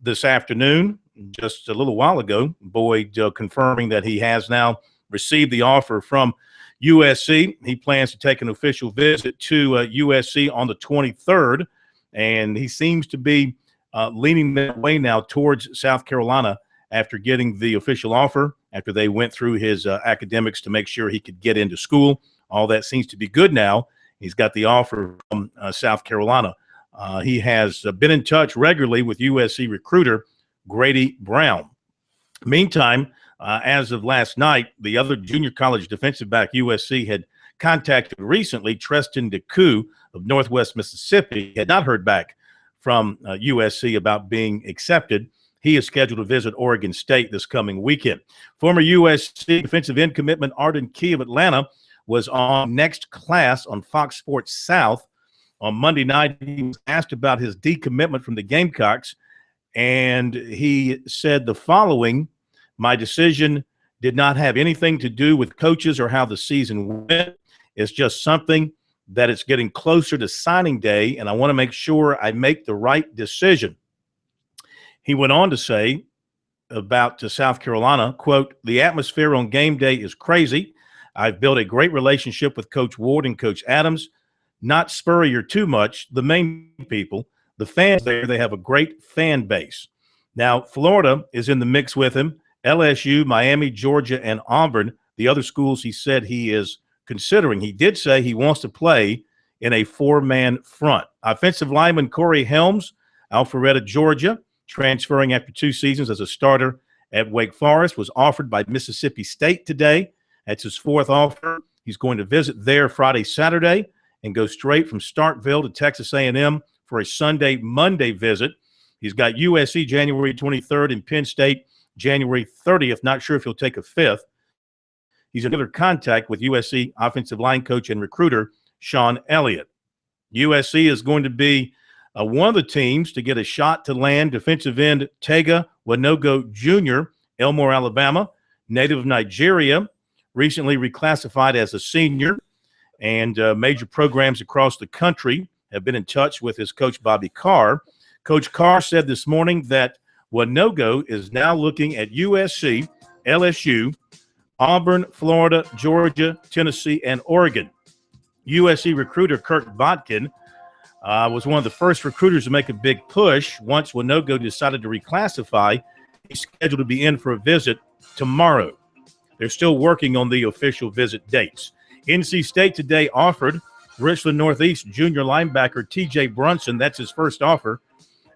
Speaker 4: this afternoon, just a little while ago. Boyd confirming that he has now received the offer from USC. He plans to take an official visit to USC on the 23rd, and he seems to be leaning that way now towards South Carolina after getting the official offer, after they went through his academics to make sure he could get into school. All that seems to be good now. He's got the offer from South Carolina. He has been in touch regularly with USC recruiter Grady Brown. Meantime, as of last night, the other junior college defensive back USC had contacted recently, Treston Decoux of Northwest Mississippi, had not heard back from USC about being accepted. He is scheduled to visit Oregon State this coming weekend. Former USC defensive end commitment Arden Key of Atlanta was on Next Class on Fox Sports South. On Monday night, he was asked about his decommitment from the Gamecocks, and he said the following: "My decision did not have anything to do with coaches or how the season went. It's just something that it's getting closer to signing day, and I want to make sure I make the right decision." He went on to say about South Carolina, quote, "The atmosphere on game day is crazy. I've built a great relationship with Coach Ward and Coach Adams. Not Spurrier too much, the main people. The fans there, they have a great fan base. Now, Florida is in the mix with him. LSU, Miami, Georgia, and Auburn, the other schools he said he is considering. He did say he wants to play in a four-man front." Offensive lineman Corey Helms, Alpharetta, Georgia, transferring after 2 seasons as a starter at Wake Forest, was offered by Mississippi State today. That's his fourth offer. He's going to visit there Friday, Saturday, and go straight from Starkville to Texas A&M for a Sunday, Monday visit. He's got USC January 23rd and Penn State January 30th. Not sure if he'll take a fifth. He's in regular contact with USC offensive line coach and recruiter Sean Elliott. USC is going to be one of the teams to get a shot to land defensive end Tega Wanogo Jr., Elmore, Alabama, native of Nigeria, recently reclassified as a senior, and major programs across the country have been in touch with his coach, Bobby Carr. Coach Carr said this morning that Wanogo is now looking at USC, LSU, Auburn, Florida, Georgia, Tennessee, and Oregon. USC recruiter Kirk Botkin was one of the first recruiters to make a big push. Once Wanogo decided to reclassify, he's scheduled to be in for a visit tomorrow. They're still working on the official visit dates. NC State today offered Richland Northeast junior linebacker T.J. Brunson. That's his first offer.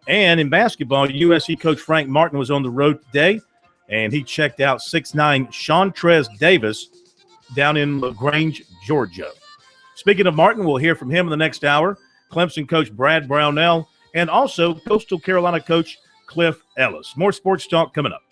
Speaker 4: And in basketball, USC coach Frank Martin was on the road today, and he checked out 6'9" Shawntrez Davis down in LaGrange, Georgia. Speaking of Martin, we'll hear from him in the next hour. Clemson coach Brad Brownell, and also Coastal Carolina coach Cliff Ellis. More sports talk coming up.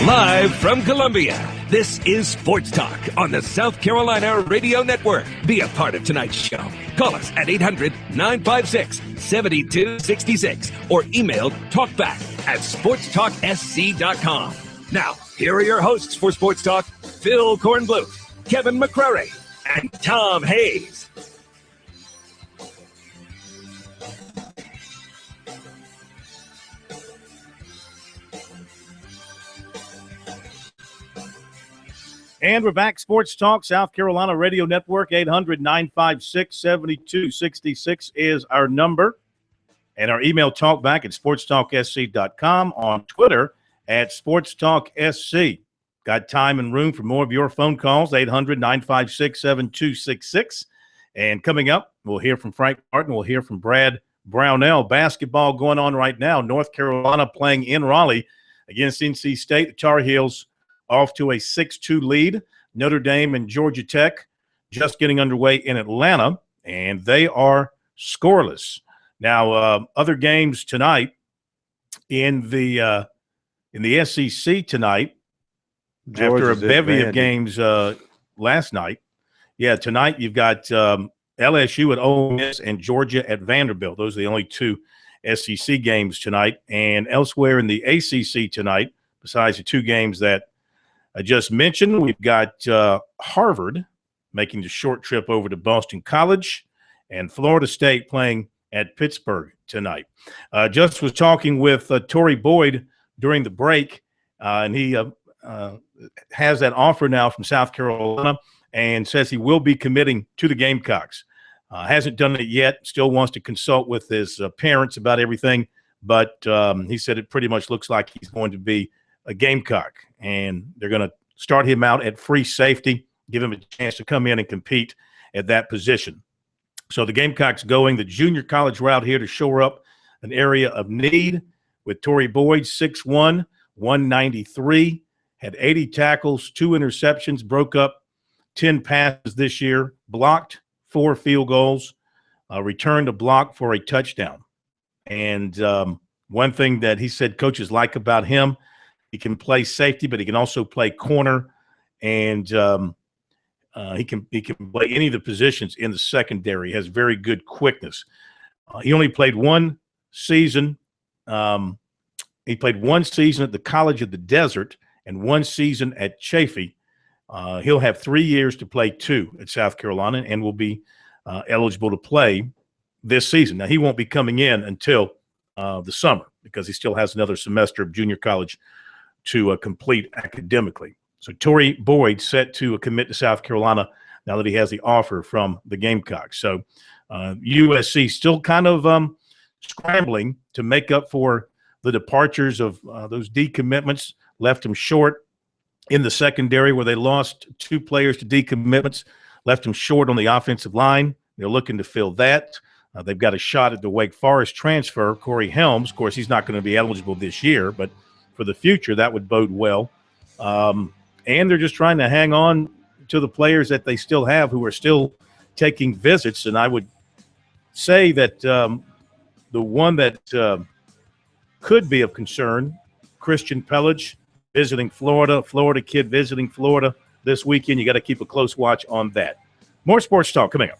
Speaker 1: Live from Columbia, this is Sports Talk on the South Carolina Radio Network. Be a part of tonight's show. Call us at 800-956-7266 or email talkback@sportstalksc.com. Now, here are your hosts for Sports Talk, Phil Kornbluth, Kevin McCrary, and Tom Hayes.
Speaker 4: And we're back. Sports Talk, South Carolina Radio Network, 800-956-7266 is our number. And our email talkback at sportstalksc.com, on Twitter at sportstalksc. Got time and room for more of your phone calls, 800-956-7266. And coming up, we'll hear from Frank Martin. We'll hear from Brad Brownell. Basketball going on right now. North Carolina playing in Raleigh against NC State. The Tar Heels off to a 6-2 lead. Notre Dame and Georgia Tech just getting underway in Atlanta, and they are scoreless. Now, other games tonight in the SEC tonight, after a bevy of games last night. Yeah, tonight you've got LSU at Ole Miss and Georgia at Vanderbilt. Those are the only two SEC games tonight. And elsewhere in the ACC tonight, besides the two games that I just mentioned, we've got Harvard making the short trip over to Boston College and Florida State playing at Pittsburgh tonight. Just was talking with Torrey Boyd during the break, and he has that offer now from South Carolina and says he will be committing to the Gamecocks. Hasn't done it yet, still wants to consult with his parents about everything, but he said it pretty much looks like he's going to be a Gamecock, and they're going to start him out at free safety, give him a chance to come in and compete at that position. So the Gamecocks going the junior college route here to shore up an area of need with Torrey Boyd, 6'1", 193, had 80 tackles, 2 interceptions, broke up 10 passes this year, blocked 4 field goals, returned a block for a touchdown. And one thing that he said coaches like about him, he can play safety, but he can also play corner, and he can play any of the positions in the secondary. He has very good quickness. He only played one season. He played one season at the College of the Desert and one season at Chaffey. He'll have 3 years to play 2 at South Carolina and will be eligible to play this season. Now, he won't be coming in until the summer because he still has another semester of junior college to complete academically. So Torrey Boyd set to commit to South Carolina now that he has the offer from the Gamecocks. So USC still kind of scrambling to make up for the departures of those decommitments, left them short in the secondary where they lost 2 players to decommitments, left them short on the offensive line. They're looking to fill that. They've got a shot at the Wake Forest transfer, Corey Helms. Of course, he's not going to be eligible this year, but for the future, that would bode well. And they're just trying to hang on to the players that they still have who are still taking visits. And I would say that the one that could be of concern, Christian Pelage visiting Florida, Florida kid visiting Florida this weekend. You got to keep a close watch on that. More sports talk coming up.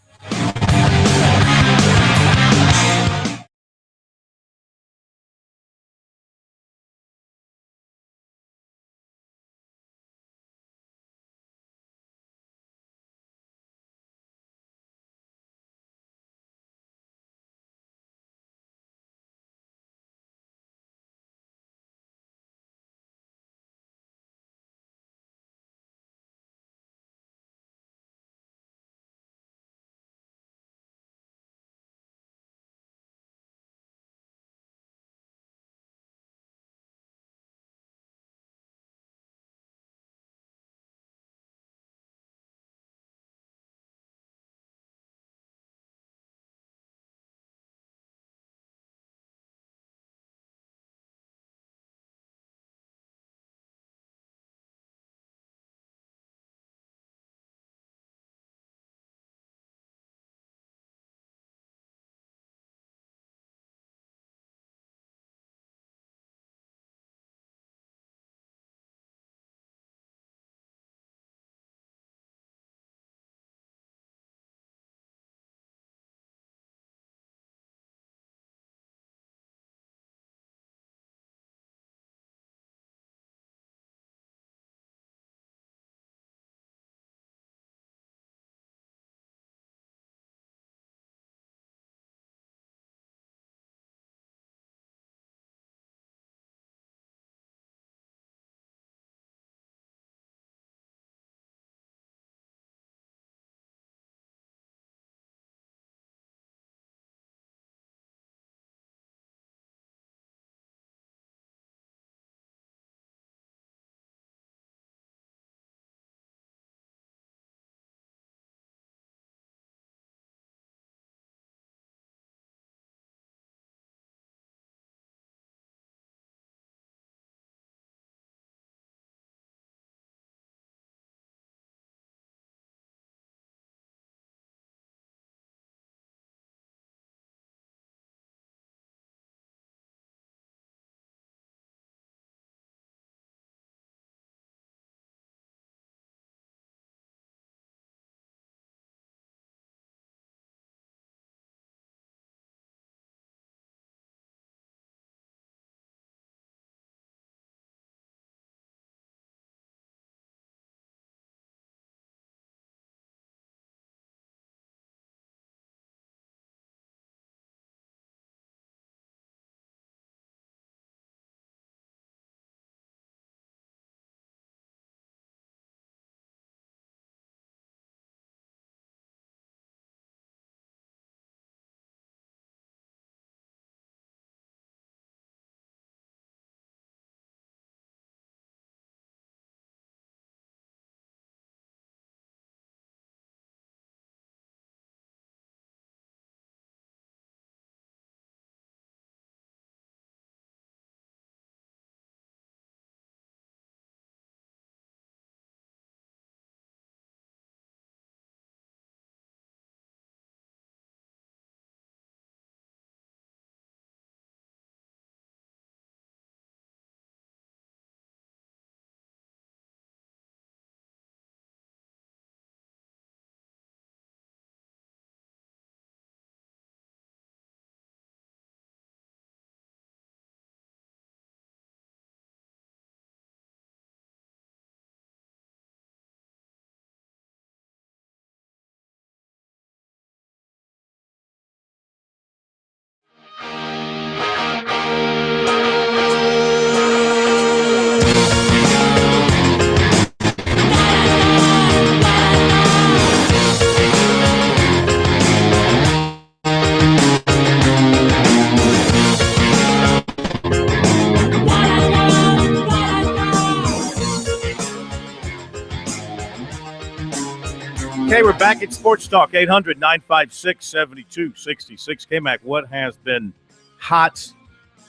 Speaker 4: Okay, we're back at Sports Talk, 800-956-7266. K-Mac, what has been hot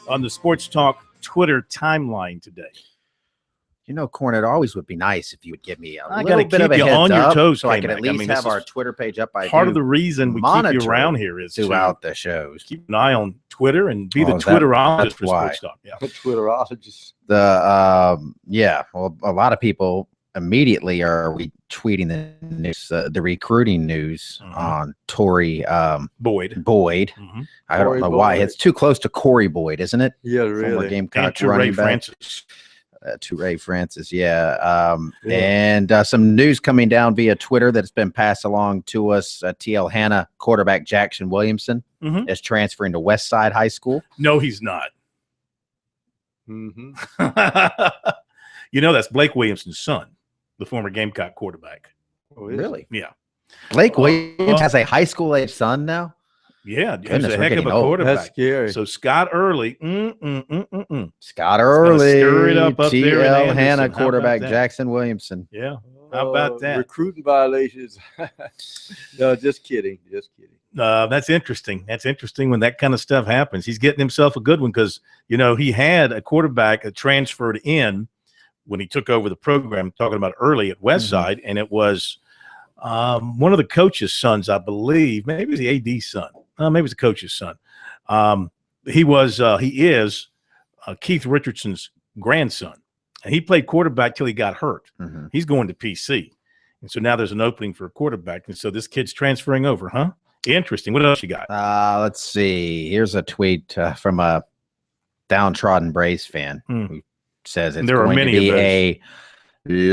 Speaker 4: on the Sports Talk Twitter timeline today?
Speaker 5: You know, Corn, it always would be nice if you would give me a
Speaker 4: I
Speaker 5: little
Speaker 4: gotta
Speaker 5: bit of a
Speaker 4: keep you
Speaker 5: heads
Speaker 4: on your
Speaker 5: up
Speaker 4: toes,
Speaker 5: so I can
Speaker 4: K-Mac.
Speaker 5: at least
Speaker 4: this
Speaker 5: have our
Speaker 4: is
Speaker 5: Twitter page up.
Speaker 4: part of the reason we keep you around here is
Speaker 5: throughout the shows.
Speaker 4: Keep an eye on Twitter and be the Twitterologist for Sports Talk. Yeah,
Speaker 6: Twitterologist.
Speaker 5: Well, a lot of people immediately are retweeting the news, the recruiting news on Tory
Speaker 4: Boyd.
Speaker 5: Mm-hmm. I don't know why. It's too close to Corey Boyd, isn't it?
Speaker 6: Yeah,
Speaker 5: Former
Speaker 6: really.
Speaker 5: Gamecock
Speaker 4: And
Speaker 5: running back.
Speaker 4: Francis.
Speaker 5: Ray Francis, and some news coming down via Twitter that's been passed along to us. TL Hanna quarterback Jackson Williamson is transferring to Westside High School.
Speaker 4: No, he's not.
Speaker 6: Mm-hmm.
Speaker 4: You know, that's Blake Williamson's son, the former Gamecock quarterback.
Speaker 5: Oh, really?
Speaker 4: Yeah.
Speaker 5: Blake Williams has a high school age son now.
Speaker 4: Yeah,
Speaker 5: Goodness,
Speaker 4: he's a heck of a quarterback.
Speaker 6: That's scary.
Speaker 4: So Scott Early,
Speaker 5: Scott Early,
Speaker 4: stir it up there
Speaker 5: TL
Speaker 4: in
Speaker 5: Hanna
Speaker 4: Anderson. How
Speaker 5: quarterback
Speaker 4: about that?
Speaker 5: Jackson Williamson.
Speaker 4: Yeah, how about that?
Speaker 6: Recruiting violations. No, just kidding.
Speaker 4: That's interesting. That's interesting when that kind of stuff happens. He's getting himself a good one because, you know, he had a quarterback that transferred in when he took over the program, talking about Early at Westside, and it was one of the coach's sons, I believe. Maybe it was the AD's son. Maybe it was the coach's son. He is Keith Richardson's grandson, and he played quarterback till he got hurt. He's going to PC, and so now there's an opening for a quarterback, and so this kid's transferring over, huh? Interesting. What else you got?
Speaker 5: Let's see. Here's a tweet from a downtrodden Braves fan who says it's going to be a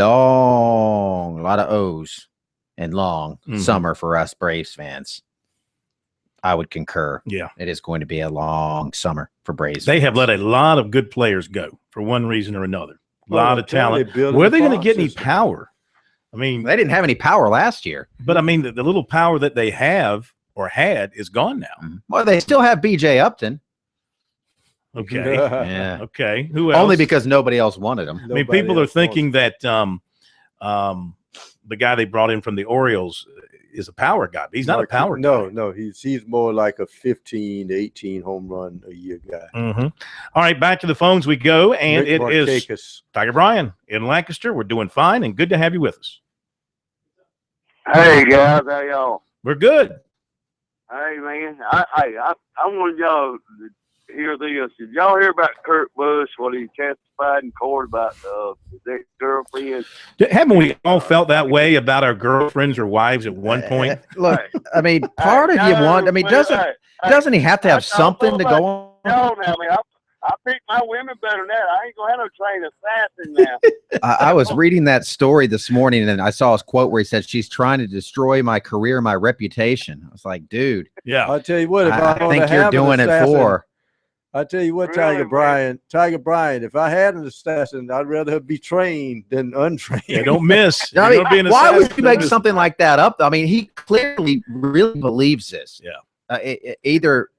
Speaker 5: lot of O's and long summer for us Braves fans. I would concur.
Speaker 4: Yeah.
Speaker 5: It is going to be a long summer for Braves.
Speaker 4: They have let a lot of good players go for one reason or another. A lot of talent. Where are they going to get any power? I mean,
Speaker 5: they didn't have any power last year.
Speaker 4: But I mean, the little power that they have or had is gone now.
Speaker 5: Well, they still have BJ Upton.
Speaker 4: Okay.
Speaker 5: Yeah.
Speaker 4: Okay. Who else?
Speaker 5: Only because nobody else wanted him.
Speaker 4: I mean, people are thinking that the guy they brought in from the Orioles is a power guy. He's not a power guy.
Speaker 6: No. He's more like a 15 to 18 home run a year guy.
Speaker 4: All right, back to the phones we go, and
Speaker 6: Rick
Speaker 4: it is Tiger Bryan in Lancaster. We're doing fine, and good to have you with us.
Speaker 9: Hey guys, how y'all?
Speaker 4: We're good.
Speaker 9: Hey man, I wanted y'all to hear this. Did y'all hear about Kurt Busch? What he testified in court about his ex-girlfriend?
Speaker 4: Haven't we all felt that way about our girlfriends or wives at one point?
Speaker 5: Look, I mean, part of you want. I mean, doesn't he have to have something to go on?
Speaker 9: No, now, man, I pick my women better than that. I ain't gonna have no trained assassin now.
Speaker 5: I was reading that story this morning, and I saw his quote where he said, "She's trying to destroy my career, my reputation." I was like, "Dude,
Speaker 4: yeah."
Speaker 6: I'll tell you what. If
Speaker 5: I think you're doing it for.
Speaker 6: I tell you what,
Speaker 9: Really,
Speaker 6: Tiger Bryan. If I had an assassin, I'd rather be trained than untrained.
Speaker 4: Yeah, don't miss.
Speaker 5: I mean, why would you make something like that up? I mean, he clearly really believes this.
Speaker 4: Yeah.
Speaker 5: Either.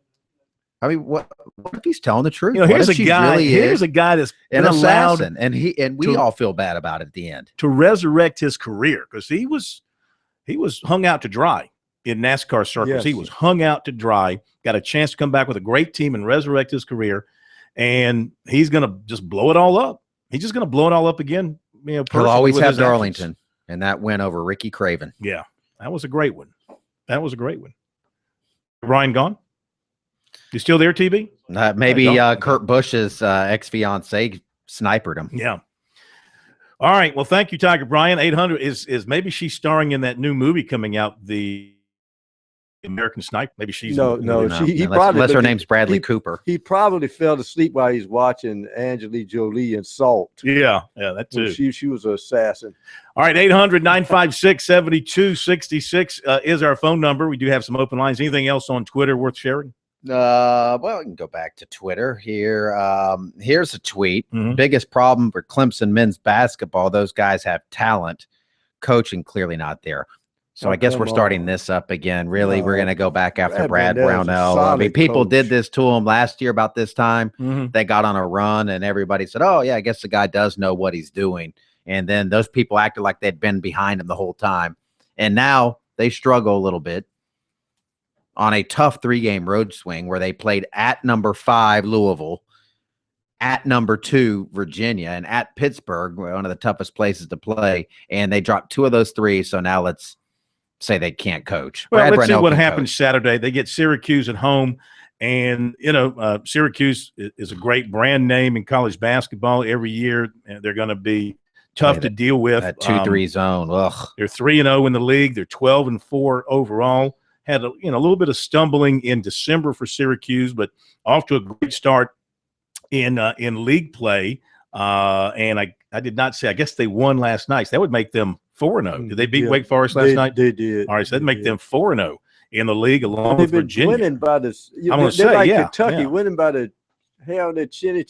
Speaker 5: I mean, what if he's telling the truth?
Speaker 4: You know, here's a guy that's
Speaker 5: an assassin, and we
Speaker 4: to,
Speaker 5: all feel bad about it at the end.
Speaker 4: To resurrect his career, because he was hung out to dry in NASCAR circles.
Speaker 6: Yes.
Speaker 4: He was hung out to dry, got a chance to come back with a great team and resurrect his career, and he's going to just blow it all up. He's just going to blow it all up again. You know,
Speaker 5: he'll always have Darlington and that win over Ricky Craven.
Speaker 4: Yeah, that was a great one. Brian gone? You still there, TB?
Speaker 5: Maybe Kurt Busch's ex-fiance snipered him.
Speaker 4: Yeah. All right. Well, thank you, Tiger Bryan. 800 is maybe she's starring in that new movie coming out, the American Sniper. Maybe she's
Speaker 6: No.
Speaker 5: Unless her name's Bradley Cooper.
Speaker 6: He probably fell asleep while he's watching Angelina Jolie in Salt.
Speaker 4: Yeah, that too.
Speaker 6: She was an assassin.
Speaker 4: All right, 800-956-7266 is our phone number. We do have some open lines. Anything else on Twitter worth sharing?
Speaker 5: Well, we can go back to Twitter here. Here's a tweet. Biggest problem for Clemson men's basketball. Those guys have talent. Coaching clearly not there. So I guess we're starting this up again. Really, we're going to go back after Brad Brownell. I mean, people did this to him last year about this time. They got on a run, and everybody said, oh, yeah, I guess the guy does know what he's doing. And then those people acted like they'd been behind him the whole time. And now they struggle a little bit on a tough 3-game road swing where they played at number 5 Louisville, at number 2 Virginia, and at Pittsburgh, one of the toughest places to play, and they dropped 2 of those 3. So now let's say they can't coach.
Speaker 4: Well,
Speaker 5: Brad
Speaker 4: let's see
Speaker 5: Brownell
Speaker 4: what
Speaker 5: can
Speaker 4: happens
Speaker 5: coach.
Speaker 4: Saturday. They get Syracuse at home, and Syracuse is a great brand name in college basketball. Every year they're going to be tough to deal with.
Speaker 5: That 2-3 zone. Ugh.
Speaker 4: They're 3-0 in the league. They're 12-4 overall. Had a little bit of stumbling in December for Syracuse, but off to a great start in league play. And I did not say. I guess they won last night. So that would make them 4-0. Did they beat Wake Forest last night?
Speaker 6: They did.
Speaker 4: All right, so that'd make them 4-0 in the league along with Virginia.
Speaker 6: Winning by this.
Speaker 4: I'm going to say,
Speaker 6: Kentucky winning by the hell their chin.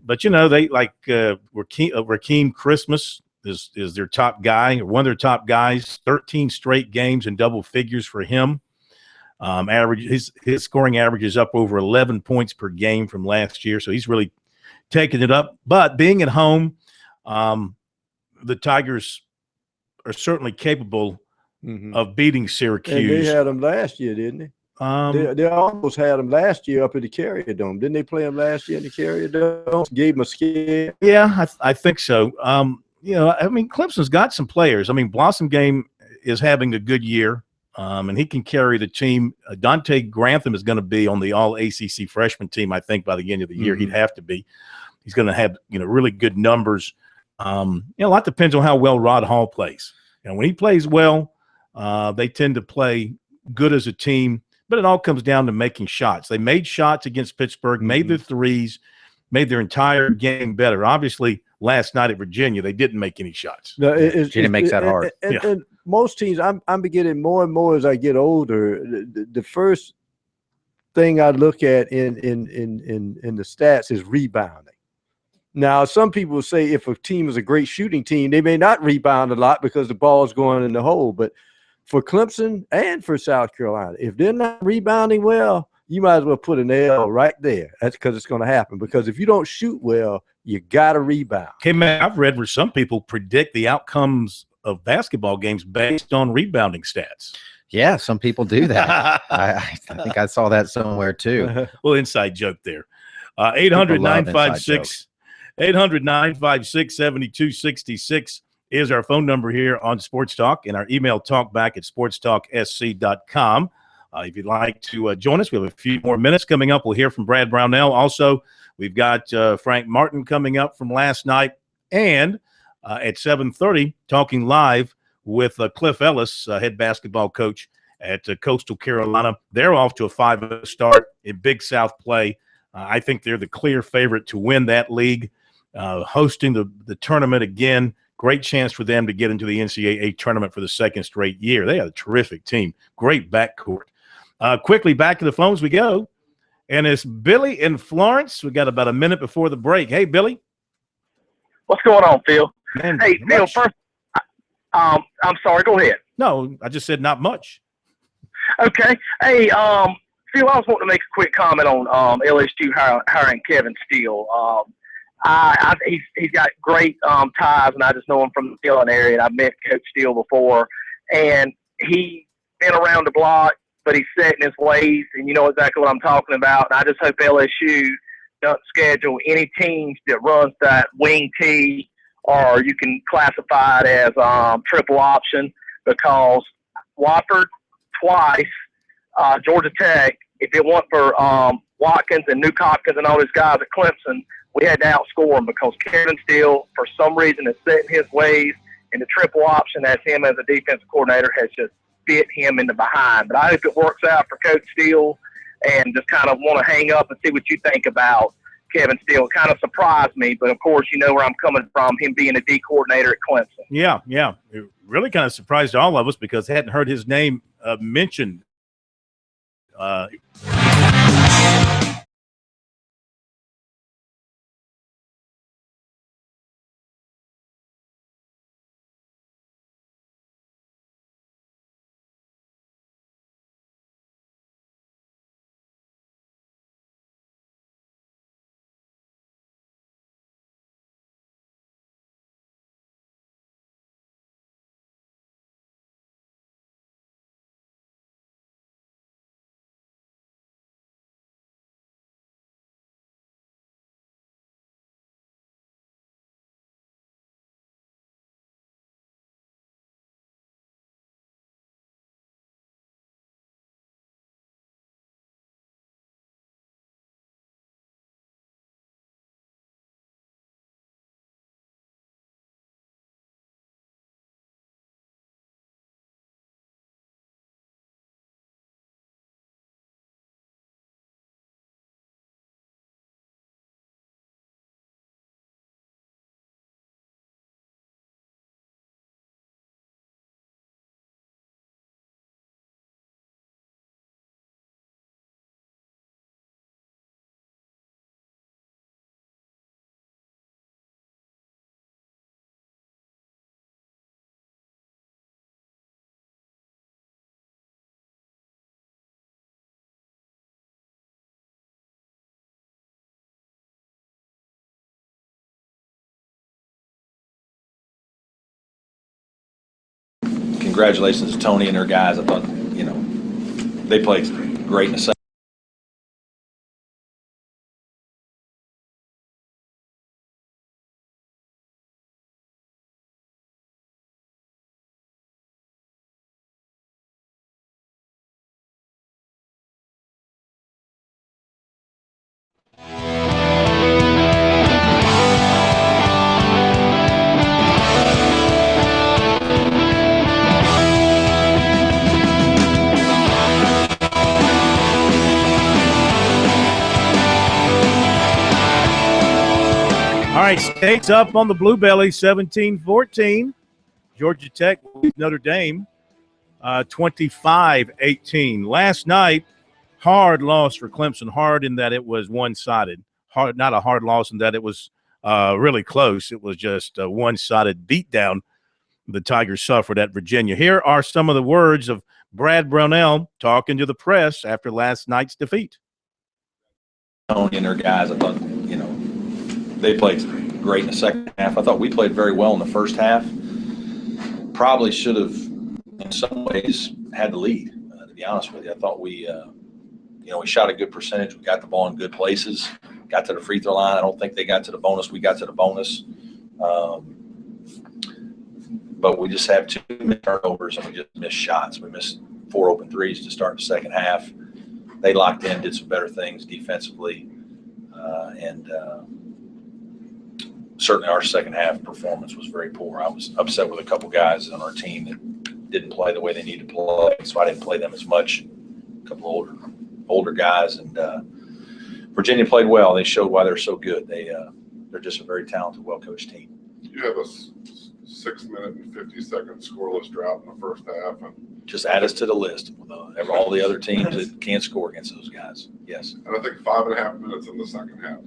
Speaker 4: But they like Rakeem Christmas is their top guy, or one of their top guys. 13 straight games in double figures for him. His scoring average is up over 11 points per game from last year, so he's really taking it up. But being at home, the Tigers are certainly capable of beating Syracuse.
Speaker 6: And they had them last year, didn't they? They almost had them last year up at the Carrier Dome. Didn't they play them last year in the Carrier Dome? Gave them a scare.
Speaker 4: Yeah, I think so. Clemson's got some players. Blossom Game is having a good year, and he can carry the team. Dante Grantham is going to be on the All-ACC freshman team, I think, by the end of the year. He'd have to be. He's going to have really good numbers. A lot depends on how well Rod Hall plays. And when he plays well, they tend to play good as a team, but it all comes down to making shots. They made shots against Pittsburgh, made their threes, made their entire game better. Obviously, last night at Virginia, they didn't make any shots.
Speaker 6: No,
Speaker 5: Virginia makes that hard.
Speaker 6: And most teams, I'm getting more and more as I get older. The first thing I look at in the stats is rebounding. Now, some people will say if a team is a great shooting team, they may not rebound a lot because the ball's going in the hole. But for Clemson and for South Carolina, if they're not rebounding well, you might as well put an L right there. That's because it's going to happen. Because if you don't shoot well, you got to rebound.
Speaker 4: Hey, man, I've read where some people predict the outcomes of basketball games based on rebounding stats.
Speaker 5: Yeah, some people do that. I think I saw that somewhere too.
Speaker 4: Well, inside joke there. 800-956 800-956-7266 is our phone number here on Sports Talk, and our email talkback@sportstalksc.com. If you'd like to join us, we have a few more minutes coming up. We'll hear from Brad Brownell. Also, we've got Frank Martin coming up from last night, and at 7:30, talking live with Cliff Ellis, head basketball coach at Coastal Carolina. They're off to a 5-0 start in Big South play. I think they're the clear favorite to win that league. Hosting the tournament again, great chance for them to get into the NCAA tournament for the second straight year. They have a terrific team, great backcourt. Quickly back to the phones we go, and it's Billy in Florence. We got about a minute before the break. Hey, Billy.
Speaker 7: What's going on, Phil?
Speaker 4: Man,
Speaker 7: hey, Phil, first, I'm sorry, go ahead.
Speaker 4: No, I just said not much.
Speaker 7: Okay. Hey, Phil, I was wanting to make a quick comment on LSU hiring Kevin Steele. He's got great ties, and I just know him from the Dillon area, and I've met Coach Steele before. And he's been around the block, but he's set in his ways, and you know exactly what I'm talking about. And I just hope LSU doesn't schedule any teams that runs that wing T, or you can classify it as triple option, because Wofford twice, Georgia Tech, if it weren't for Watkins and Nuke Hopkins and all these guys at Clemson, we had to outscore him, because Kevin Steele, for some reason, is set in his ways, and the triple option as him as a defensive coordinator has just bit him in the behind. But I hope it works out for Coach Steele, and just kind of want to hang up and see what you think about Kevin Steele. It kind of surprised me, but of course you know where I'm coming from, him being a D coordinator at Clemson.
Speaker 4: Yeah. It really kind of surprised all of us because I hadn't heard his name mentioned.
Speaker 2: congratulations to Tony and their guys. I thought, they played great in the second.
Speaker 4: All right, State's up on the Blue Belly, 17-14. Georgia Tech, Notre Dame, 25-18. Last night, hard loss for Clemson. Hard in that it was one-sided. Hard, not a hard loss in that it was really close. It was just a one-sided beatdown the Tigers suffered at Virginia. Here are some of the words of Brad Brownell talking to the press after last night's defeat.
Speaker 2: Tony and their guys, I thought, they played great in the second half. I thought we played very well in the first half. Probably should have, in some ways, had the lead, to be honest with you. I thought we shot a good percentage. We got the ball in good places, got to the free throw line. I don't think they got to the bonus. We got to the bonus. But we just have too many turnovers and we just missed shots. We missed 4 open threes to start the second half. They locked in, did some better things defensively. And certainly our second half performance was very poor. I was upset with a couple guys on our team that didn't play the way they needed to play, so I didn't play them as much. A couple older guys, and Virginia played well. They showed why they're so good. They're just a very talented, well-coached team.
Speaker 10: You have a 6-minute and 50-second scoreless drought in the first half, and
Speaker 2: just add us to the list with all the other teams that can't score against those guys. Yes.
Speaker 10: And I think 5.5 minutes in the second half.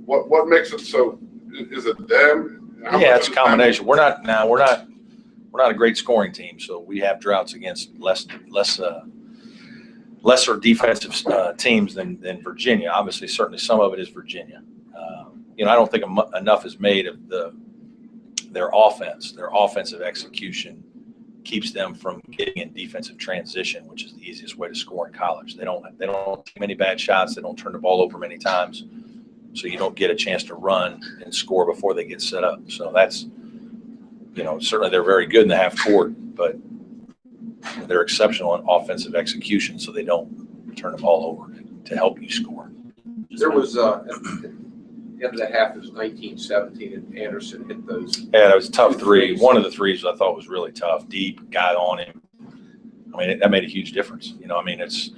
Speaker 10: What makes it so? Is it them?
Speaker 2: Yeah, it's a combination. We're not a great scoring team, so we have droughts against lesser defensive teams than Virginia. Obviously, certainly some of it is Virginia. I don't think enough is made of their offense. Their offensive execution keeps them from getting in defensive transition, which is the easiest way to score in college. They don't take many bad shots. They don't turn the ball over many times. So you don't get a chance to run and score before they get set up. So that's, certainly they're very good in the half court, but they're exceptional in offensive execution, so they don't turn the ball over to help you score.
Speaker 11: There was at the end of the half, it was 19-17, and Anderson hit those.
Speaker 2: Yeah, that was a tough three. One of the threes I thought was really tough, deep, got on him. That made a huge difference. It's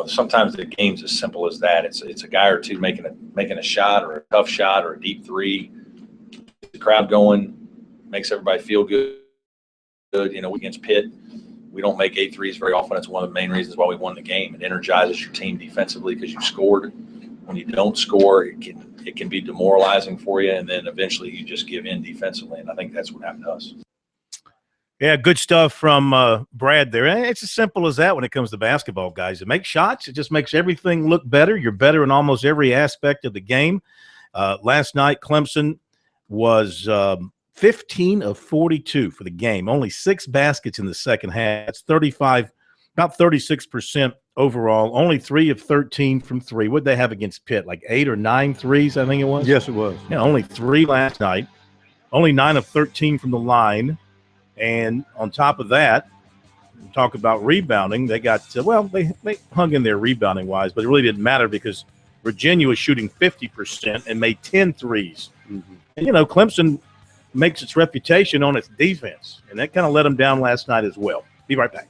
Speaker 2: sometimes the game's as simple as that. It's a guy or two making a shot or a tough shot or a deep three. The crowd going, makes everybody feel good. Against Pitt, we don't make 8 threes very often. It's one of the main reasons why we won the game. It energizes your team defensively because you scored. When you don't score, it can be demoralizing for you, and then eventually you just give in defensively. And I think that's what happened to us.
Speaker 4: Yeah, good stuff from Brad there. It's as simple as that when it comes to basketball, guys. It makes shots. It just makes everything look better. You're better in almost every aspect of the game. Last night, Clemson was 15 of 42 for the game. Only 6 baskets in the second half. That's about 36% overall. Only 3 of 13 from 3. What did they have against Pitt? Like 8 or 9 threes, I think it was?
Speaker 6: Yes, it was.
Speaker 4: Yeah, only 3 last night. Only 9 of 13 from the line. And on top of that, talk about rebounding. They got they hung in there rebounding wise, but it really didn't matter because Virginia was shooting 50% and made 10 threes. Mm-hmm. And Clemson makes its reputation on its defense, and that kind of let them down last night as well. Be right back.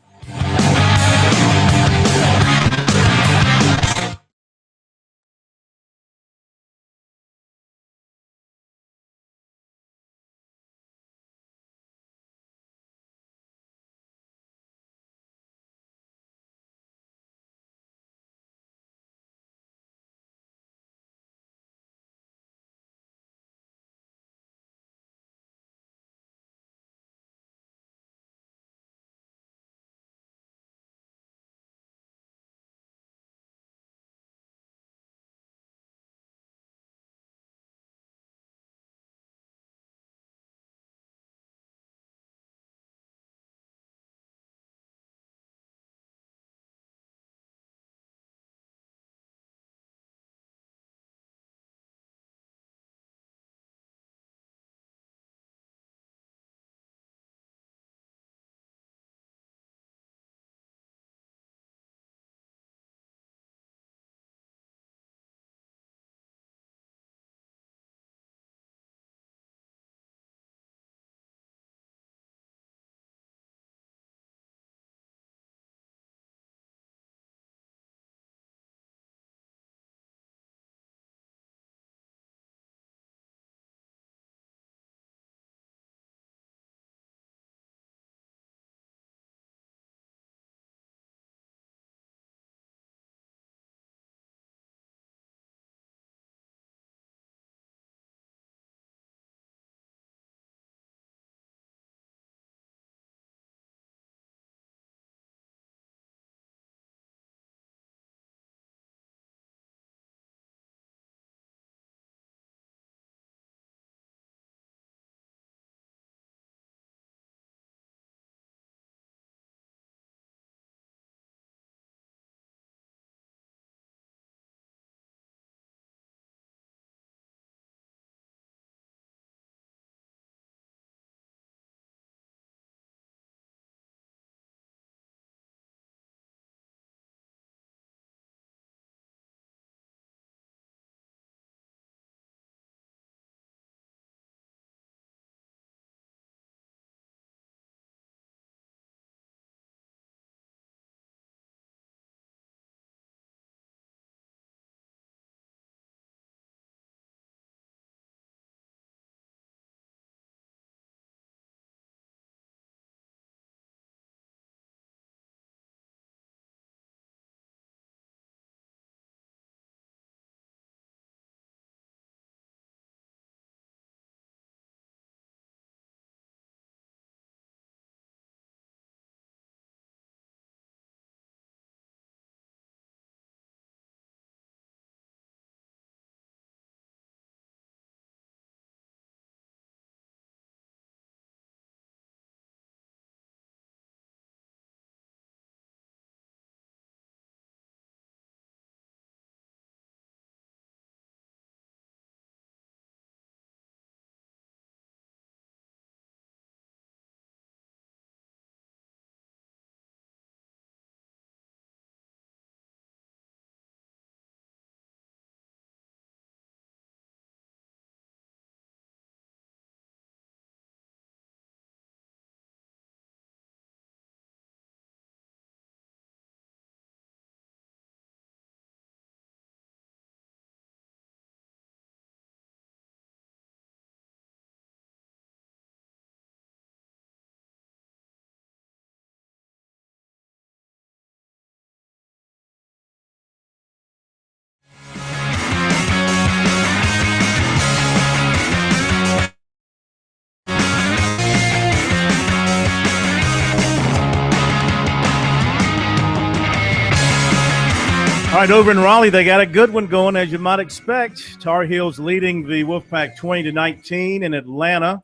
Speaker 4: All right, over in Raleigh, they got a good one going, as you might expect. Tar Heels leading the Wolfpack 20-19 in Atlanta.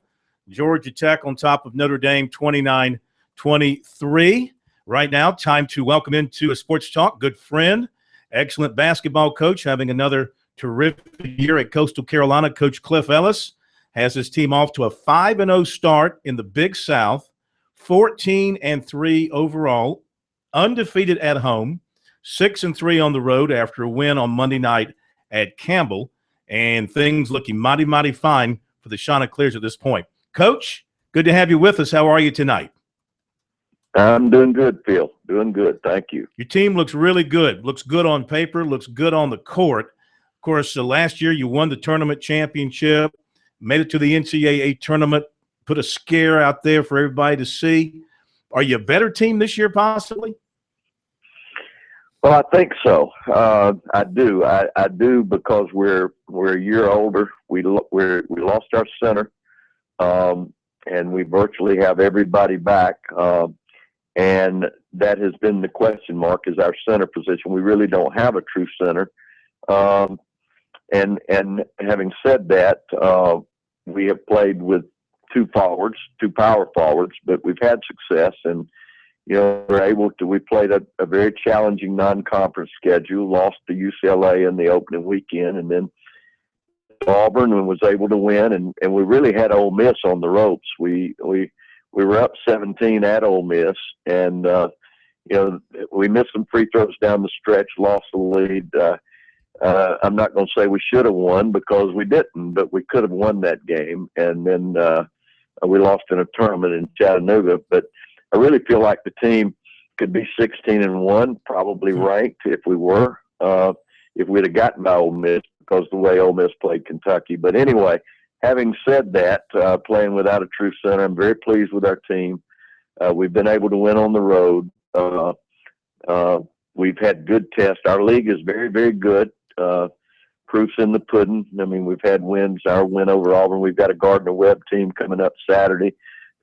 Speaker 4: Georgia Tech on top of Notre Dame 29-23. Right now, time to welcome into a Sports Talk good friend, excellent basketball coach, having another terrific year at Coastal Carolina. Coach Cliff Ellis has his team off to a 5-0 start in the Big South, 14-3 overall, undefeated at home, 6-3 on the road after a win on Monday night at Campbell, and things looking mighty, mighty fine for the Chanticleers at this point. Coach, good to have you with us. How are you tonight?
Speaker 12: I'm doing good, Phil. Doing good. Thank you.
Speaker 4: Your team looks really good. Looks good on paper. Looks good on the court. Of course, last year you won the tournament championship, made it to the NCAA tournament, put a scare out there for everybody to see. Are you a better team this year possibly?
Speaker 12: Well, I think so. I do. I do because we're a year older. We lost our center, and we virtually have everybody back. And that has been the question mark, is our center position. We really don't have a true center. And having said that, we have played with two power forwards, but we've had success. And, you know, we played a very challenging non-conference schedule, lost to UCLA in the opening weekend, and then Auburn, and was able to win. And we really had Ole Miss on the ropes. We were up 17 at Ole Miss, and, you know, we missed some free throws down the stretch, lost the lead. I'm not going to say we should have won because we didn't, but we could have won that game. And then we lost in a tournament in Chattanooga. But I really feel like the team could be 16-1, probably ranked if we were, if we'd have gotten by Ole Miss because the way Ole Miss played Kentucky. But anyway, having said that, playing without a true center, I'm very pleased with our team. We've been able to win on the road. We've had good tests. Our league is very, very good. Proof's in the pudding. I mean, we've had wins. Our win over Auburn. We've got a Gardner-Webb team coming up Saturday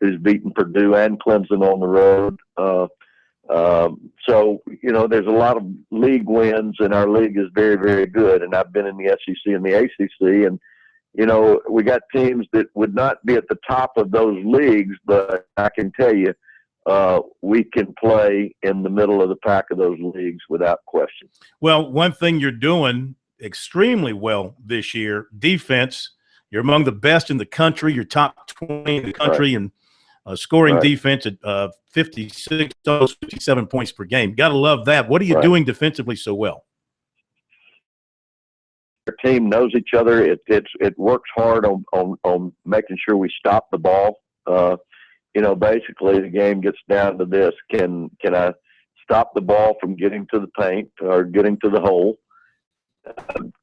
Speaker 12: who's beaten Purdue and Clemson on the road. So, you know, there's a lot of league wins, and our league is very, very good. And I've been in the SEC and the ACC, and you know, we got teams that would not be at the top of those leagues, but I can tell you, we can play in the middle of the pack of those leagues without question.
Speaker 4: Well, one thing you're doing extremely well this year, defense. You're among the best in the country. You're top 20 in the country in scoring defense at 56, 57 points per game. Got to love that. What are you doing defensively so well?
Speaker 12: Our team knows each other. It works hard on making sure we stop the ball. You know, basically the game gets down to this: can I stop the ball from getting to the paint or getting to the hole?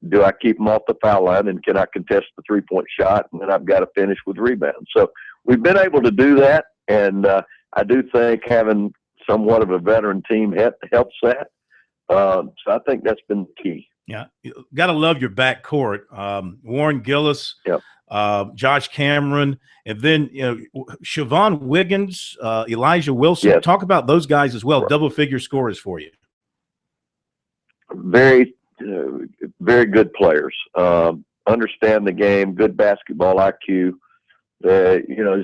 Speaker 12: Do I keep them off the foul line, and can I contest the 3-point shot? And then I've got to finish with rebounds. So we've been able to do that, and I do think having somewhat of a veteran team helps that. So I think that's been the key.
Speaker 4: Yeah, got to love your backcourt. Warren Gillis, Josh Cameron, and then, you know, Siobhan Wiggins, Elijah Wilson.
Speaker 12: Yes.
Speaker 4: Talk about those guys as well. Double-figure scorers for you.
Speaker 12: Very, very good players. Understand the game. Good basketball IQ. You know,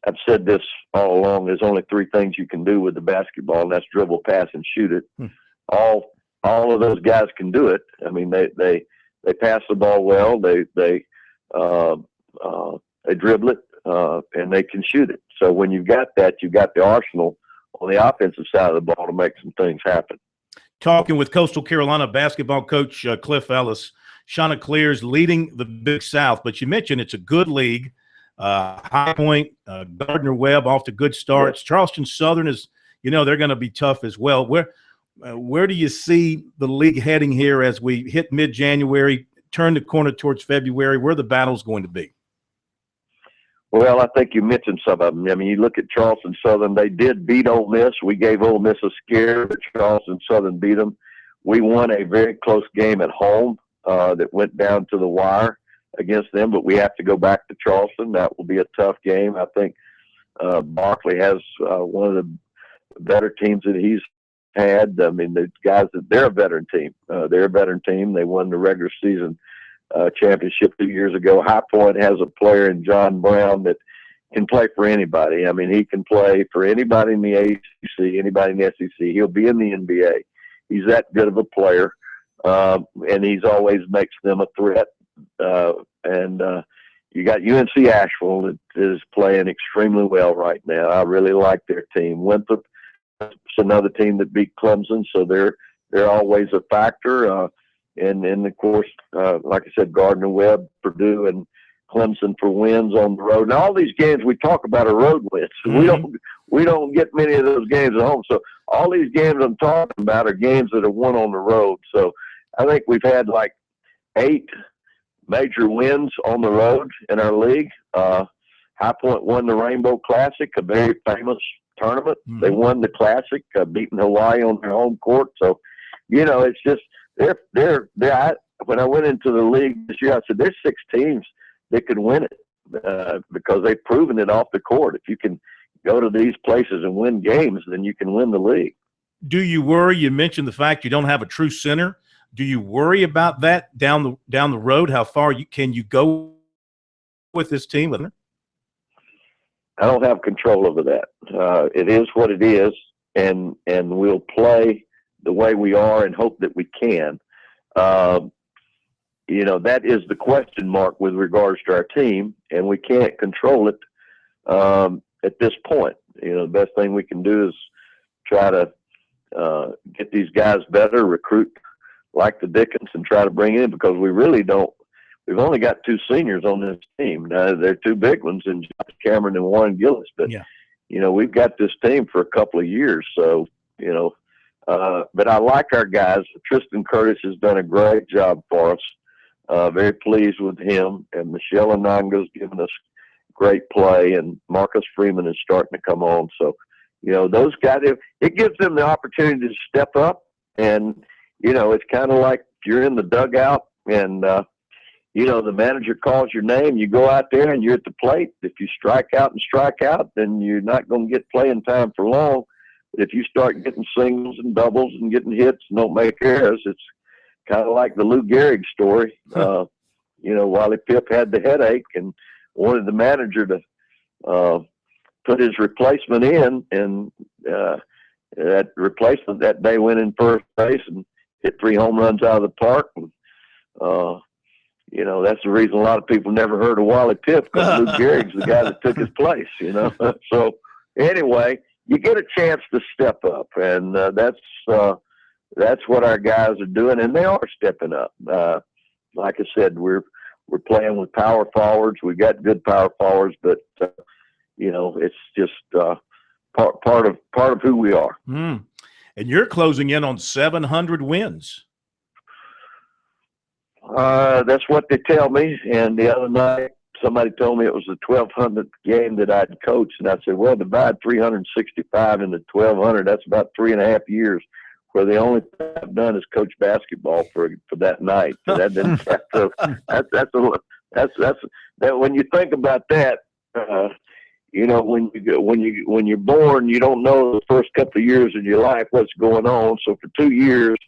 Speaker 12: I've said this all along. There's only 3 things you can do with the basketball, and that's dribble, pass, and shoot it. All of those guys can do it. I mean, they pass the ball well. They dribble it, and they can shoot it. So when you've got that, you've got the arsenal on the offensive side of the ball to make some things happen.
Speaker 4: Talking with Coastal Carolina basketball coach Cliff Ellis. Chanticleers leading the Big South, but you mentioned it's a good league. High Point, Gardner-Webb off to good starts. Yes. Charleston Southern is, you know, they're going to be tough as well. Where do you see the league heading here as we hit mid-January, turn the corner towards February? Where the battle's going to be?
Speaker 12: Well, I think you mentioned some of them. I mean, you look at Charleston Southern. They did beat Ole Miss. We gave Ole Miss a scare, but Charleston Southern beat them. We won a very close game at home that went down to the wire against them, but we have to go back to Charleston. That will be a tough game. I think Barkley has one of the better teams that he's had. I mean, the guys they're a veteran team. They're a veteran team. They won the regular season championship 2 years ago. High Point has a player in John Brown that can play for anybody. I mean, he can play for anybody in the ACC, anybody in the SEC. He'll be in the NBA. He's that good of a player, and he's always makes them a threat. You got UNC Asheville that is playing extremely well right now. I really like their team. Winthrop is another team that beat Clemson, so they're always a factor. And of course, like I said, Gardner-Webb, Purdue, and Clemson for wins on the road. And all these games we talk about are road wins.
Speaker 4: Mm-hmm.
Speaker 12: We don't get many of those games at home. So all these games I'm talking about are games that are won on the road. So I think we've had like 8 major wins on the road in our league. High Point won the Rainbow Classic, a very famous tournament. Mm-hmm. They won the Classic, beating Hawaii on their home court. So, it's just when I went into the league this year, I said there's 6 teams that could win it because they've proven it off the court. If you can go to these places and win games, then you can win the league.
Speaker 4: Do you worry? You mentioned the fact you don't have a true center. Do you worry about that down the road? How far can you go with this team?
Speaker 12: I don't have control over that. It is what it is, and we'll play the way we are and hope that we can. That is the question mark with regards to our team, and we can't control it at this point. The best thing we can do is try to get these guys better, recruit like the Dickens, and try to bring in, because we really don't. We've only got 2 seniors on this team. They're 2 big ones, in Josh Cameron and Warren Gillis. But we've got this team for a couple of years. So but I like our guys. Tristan Curtis has done a great job for us. Very pleased with him, and Michelle Ananga's given us great play, and Marcus Freeman is starting to come on. So those guys, it gives them the opportunity to step up, and it's kind of like if you're in the dugout and, the manager calls your name, you go out there and you're at the plate. If you strike out, then you're not going to get playing time for long. But if you start getting singles and doubles and getting hits and don't make errors, it's kind of like the Lou Gehrig story. Wally Pipp had the headache and wanted the manager to put his replacement in, and that replacement that day went in first base and hit 3 home runs out of the park. And, that's the reason a lot of people never heard of Wally Pipp, because Lou Gehrig's the guy that took his place, So anyway, you get a chance to step up, and that's what our guys are doing, and they are stepping up. Like I said, we're playing with power forwards. We got good power forwards, but it's just part of who we are.
Speaker 4: Mm. And you're closing in on 700 wins.
Speaker 12: That's what they tell me. And the other night, somebody told me it was the 1,200th game that I'd coached, and I said, well, divide 365 into 1,200. That's about 3.5 years. Where the only thing I've done is coach basketball for that night. So that didn't. That's that. When you think about that, when you're born, you don't know the first couple of years of your life what's going on. So for 2 years,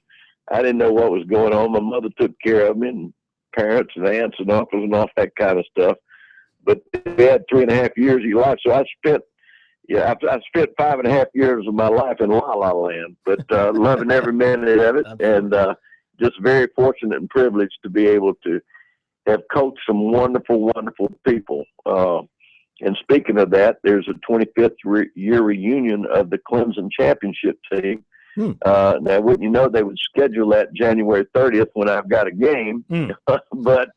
Speaker 12: I didn't know what was going on. My mother took care of me, and parents and aunts and uncles and all that kind of stuff. But we had 3.5 years of your life, so I spent 5.5 years of my life in La La Land, but loving every minute of it, and just very fortunate and privileged to be able to have coached some wonderful, wonderful people. And speaking of that, there's a 25th year reunion of the Clemson championship team. Now, wouldn't you know, they would schedule that January 30th when I've got a game. But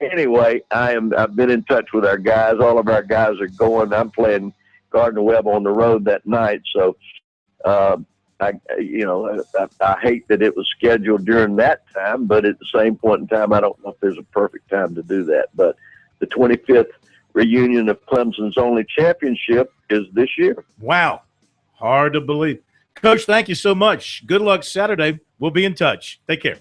Speaker 12: anyway, I've been in touch with our guys. All of our guys are going. I'm playing Gardner-Webb on the road that night. So, I hate that it was scheduled during that time, but at the same point in time, I don't know if there's a perfect time to do that. But the 25th reunion of Clemson's only championship is this year.
Speaker 4: Wow. Hard to believe. Coach, thank you so much. Good luck Saturday. We'll be in touch. Take care.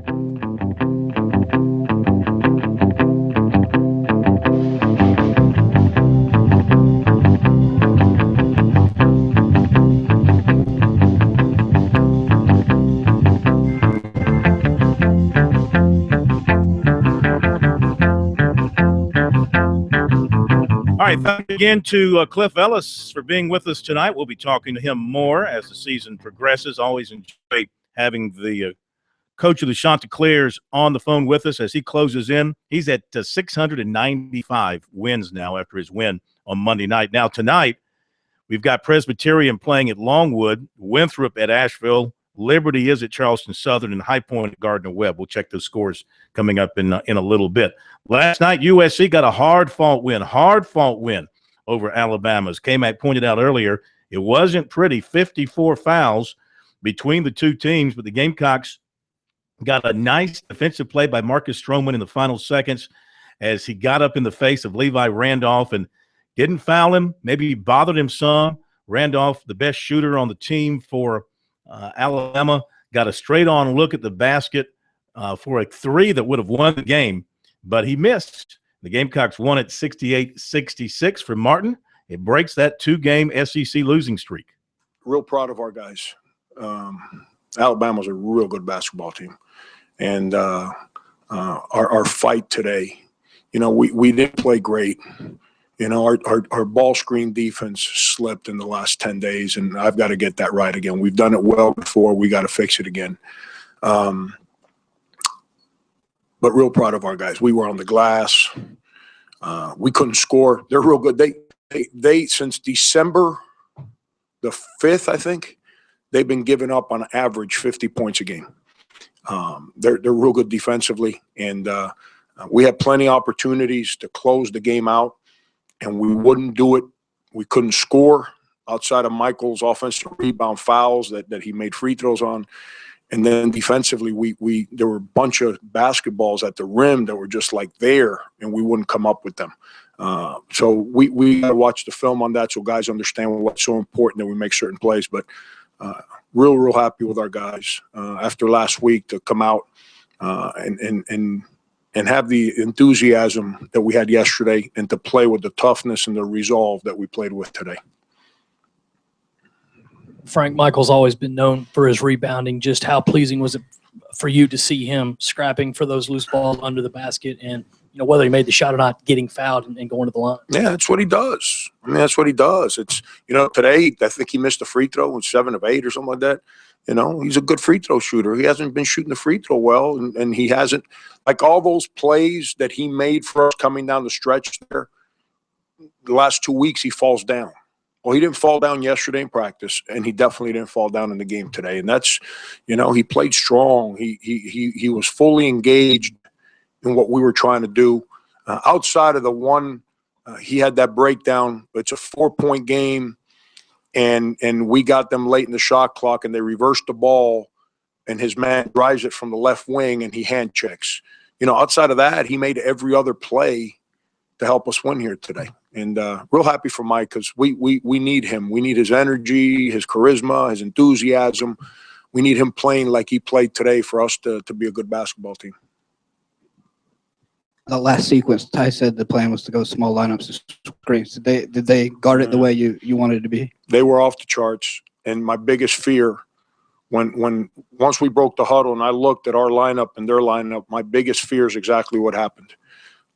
Speaker 4: All right, thanks again to Cliff Ellis for being with us tonight. We'll be talking to him more as the season progresses. Always enjoy having the coach of the Chanticleers on the phone with us as he closes in. He's at 695 wins now after his win on Monday night. Now tonight, we've got Presbyterian playing at Longwood, Winthrop at Asheville, Liberty is at Charleston Southern, and High Point at Gardner-Webb. We'll check those scores coming up in a little bit. Last night, USC got a hard-fought win over Alabama. As K-Mac pointed out earlier, it wasn't pretty, 54 fouls between the two teams, but the Gamecocks got a nice defensive play by Marcus Stroman in the final seconds as he got up in the face of Levi Randolph and didn't foul him. Maybe he bothered him some. Randolph, the best shooter on the team for Alabama, got a straight-on look at the basket for a three that would have won the game, but he missed. The Gamecocks won at 68-66 for Martin. It breaks that two-game SEC losing streak.
Speaker 3: Real proud of our guys. Alabama's a real good basketball team. And our fight today, we didn't play great. Our ball screen defense slipped in the last 10 days, and I've got to get that right again. We've done it well before. We got to fix it again. But real proud of our guys. We were on the glass. We couldn't score. They're real good. They since December the 5th, I think, they've been giving up on average 50 points a game. They're real good defensively, and we had plenty of opportunities to close the game out, and we wouldn't do it. We couldn't score outside of Michael's offensive rebound fouls that he made free throws on. And then defensively, there were a bunch of basketballs at the rim that were just like there, and we wouldn't come up with them. So we got to watch the film on that so guys understand what's so important that we make certain plays. But real happy with our guys after last week to come out and have the enthusiasm that we had yesterday and to play with the toughness and the resolve that we played with today.
Speaker 13: Frank Michael's always been known for his rebounding. Just how pleasing was it for you to see him scrapping for those loose balls under the basket and, whether he made the shot or not, getting fouled and going to the line?
Speaker 3: Yeah, that's what he does. That's what he does. It's, today I think he missed a free throw in 7 of 8 or something like that. He's a good free throw shooter. He hasn't been shooting the free throw well, and he hasn't, like all those plays that he made for us coming down the stretch there, the last 2 weeks he falls down. Well, he didn't fall down yesterday in practice, and he definitely didn't fall down in the game today. And that's, he played strong. He was fully engaged in what we were trying to do. Outside of the one, he had that breakdown. It's a 4-point game, and we got them late in the shot clock, and they reversed the ball, and his man drives it from the left wing, and he hand checks. Outside of that, he made every other play to help us win here today. And real happy for Mike because we need him. We need his energy, his charisma, his enthusiasm. We need him playing like he played today for us to be a good basketball team.
Speaker 14: The last sequence, Ty said the plan was to go small lineups to screens. Did they guard it the way you wanted it to be? They
Speaker 3: were off the charts. And my biggest fear once we broke the huddle and I looked at our lineup and their lineup, my biggest fear is exactly what happened.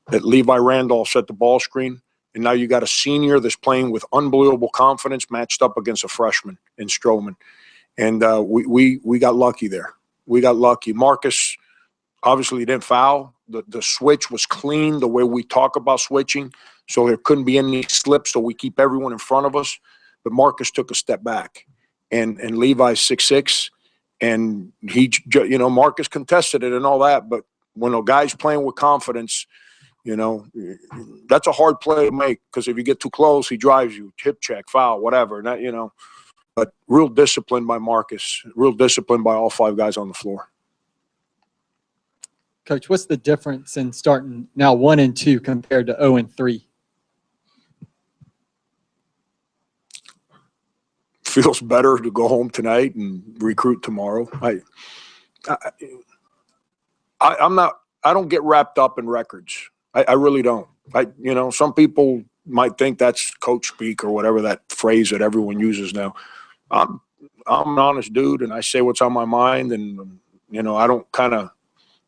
Speaker 3: That Levi Randolph set the ball screen, and now you got a senior that's playing with unbelievable confidence matched up against a freshman in Stroman. And we got lucky there. We got lucky. Marcus obviously didn't foul. The switch was clean the way we talk about switching, so there couldn't be any slips, so we keep everyone in front of us. But Marcus took a step back. And Levi's 6'6", and Marcus contested it and all that. But when a guy's playing with confidence, that's a hard play to make because if you get too close, he drives you, hip check, foul, whatever. But real discipline by Marcus, real discipline by all 5 guys on the floor.
Speaker 15: Coach, what's the difference in starting now 1 and 2 compared to 0 and 3?
Speaker 3: Feels better to go home tonight and recruit tomorrow. I don't get wrapped up in records. I really don't. Some people might think that's coach speak or whatever, that phrase that everyone uses now. I'm an honest dude, and I say what's on my mind, and I don't kind of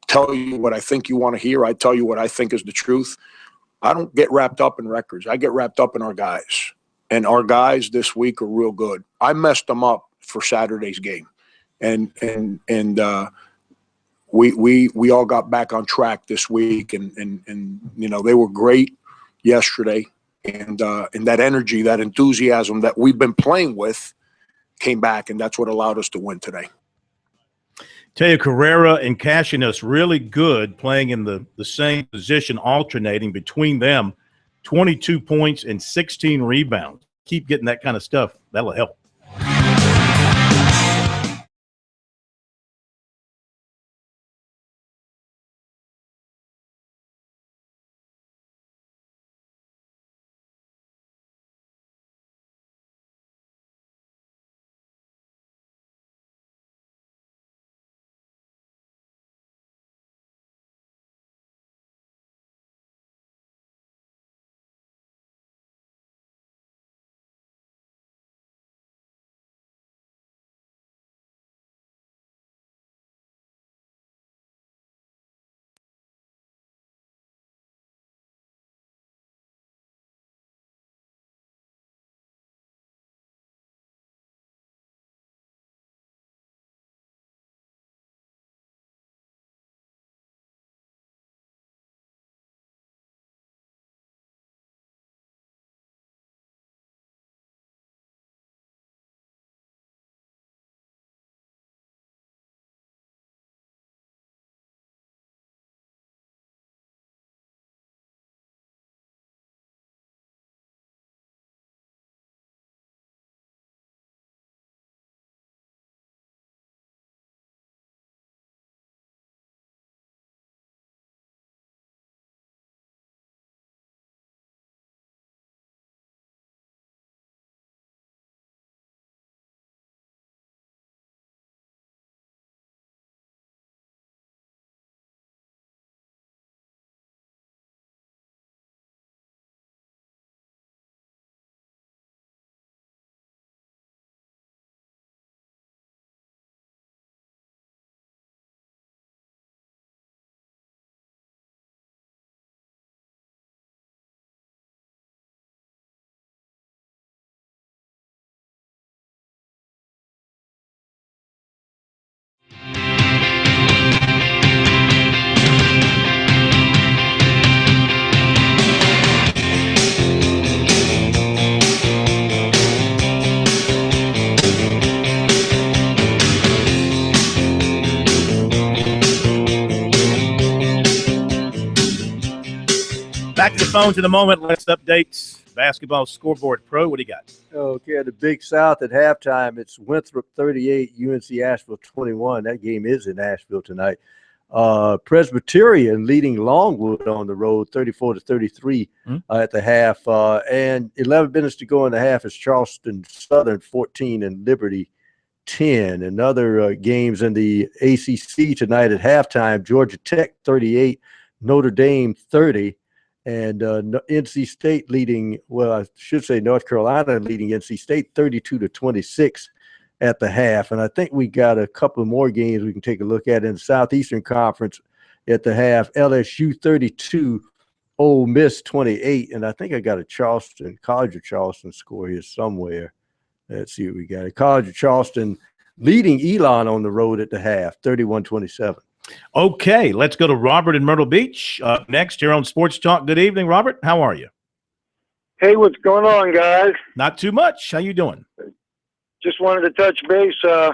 Speaker 3: tell you what I think you want to hear. I tell you what I think is the truth. I don't get wrapped up in records. I get wrapped up in our guys, and our guys this week are real good. I messed them up for Saturday's game, and we all got back on track this week, and they were great yesterday, and that energy, that enthusiasm that we've been playing with came back, and that's what allowed us to win today.
Speaker 4: Tell you, Carrera and Cashinus really good playing in the same position, alternating between them. 22 points and 16 rebounds. Keep getting that kind of stuff. That'll help. Back to the phones in a moment. Let's update basketball scoreboard. Pro, what do you got?
Speaker 6: Okay, the Big South at halftime, it's Winthrop 38, UNC Asheville 21. That game is in Asheville tonight. Presbyterian leading Longwood on the road 34-33 at the half. And 11 minutes to go in the half is Charleston Southern 14 and Liberty 10. And other games in the ACC tonight at halftime, Georgia Tech 38, Notre Dame 30. And NC State leading, well, I should say North Carolina leading NC State 32-26 at the half. And I think we got a couple more games we can take a look at in the Southeastern Conference at the half. LSU 32, Ole Miss 28. And I think I got a College of Charleston score here somewhere. Let's see what we got. College of Charleston leading Elon on the road at the half, 31-27.
Speaker 4: Okay, let's go to Robert in Myrtle Beach. Next here on Sports Talk. Good evening, Robert. How are you?
Speaker 8: Hey, what's going on, guys?
Speaker 4: Not too much. How you doing?
Speaker 8: Just wanted to touch base. I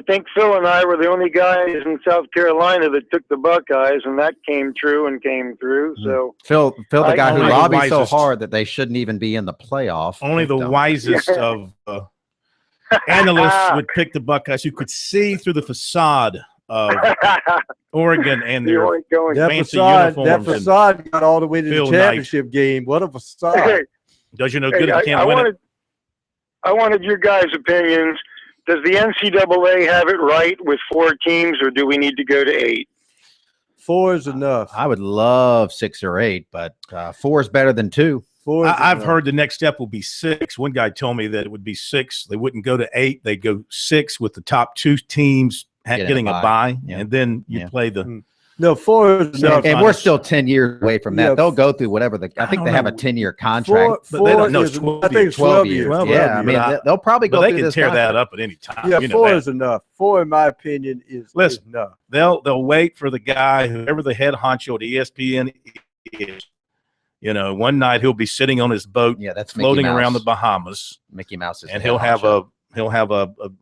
Speaker 8: think Phil and I were the only guys in South Carolina that took the Buckeyes, and that came true and came through. So
Speaker 5: Phil, the guy who lobbied so
Speaker 4: wisest.
Speaker 5: hard that they shouldn't even be in the playoff.
Speaker 4: Only the wisest of analysts would pick the Buckeyes, who could see through the facade of Oregon and their fancy uniforms.
Speaker 6: That facade got all the way to the championship game. What a facade.
Speaker 4: Does you no good if you can't win it.
Speaker 8: I wanted your guys' opinions. Does the NCAA have it right with 4 teams, or do we need to go to 8?
Speaker 6: 4 is enough.
Speaker 5: I would love 6 or 8, but 4 is better than 2.
Speaker 4: I've heard the next step will be 6. One guy told me that it would be 6. They wouldn't go to 8. They'd go 6 with the top 2 teams getting a bye, and then you play the.
Speaker 6: No, 4 is enough.
Speaker 5: And we're still 10 years away from that.
Speaker 6: Yeah,
Speaker 5: They'll go through whatever I think they have a 10-year contract.
Speaker 4: But they don't know.
Speaker 6: I think 12 years.
Speaker 5: 12 years. I mean, they'll probably go
Speaker 4: But they
Speaker 5: through
Speaker 4: can
Speaker 5: this
Speaker 4: tear
Speaker 5: contract.
Speaker 4: that up at any time.
Speaker 6: Yeah,
Speaker 4: you know
Speaker 6: 4
Speaker 4: that.
Speaker 6: is enough. 4, in my opinion, is enough.
Speaker 4: They'll wait for the guy, whoever the head honcho at ESPN is. You know, one night he'll be sitting on his boat,
Speaker 5: that's
Speaker 4: floating
Speaker 5: Mickey Mouse.
Speaker 4: around the Bahamas.
Speaker 5: Mickey Mouse is
Speaker 4: and
Speaker 5: the
Speaker 4: he'll
Speaker 5: head
Speaker 4: have
Speaker 5: honcho.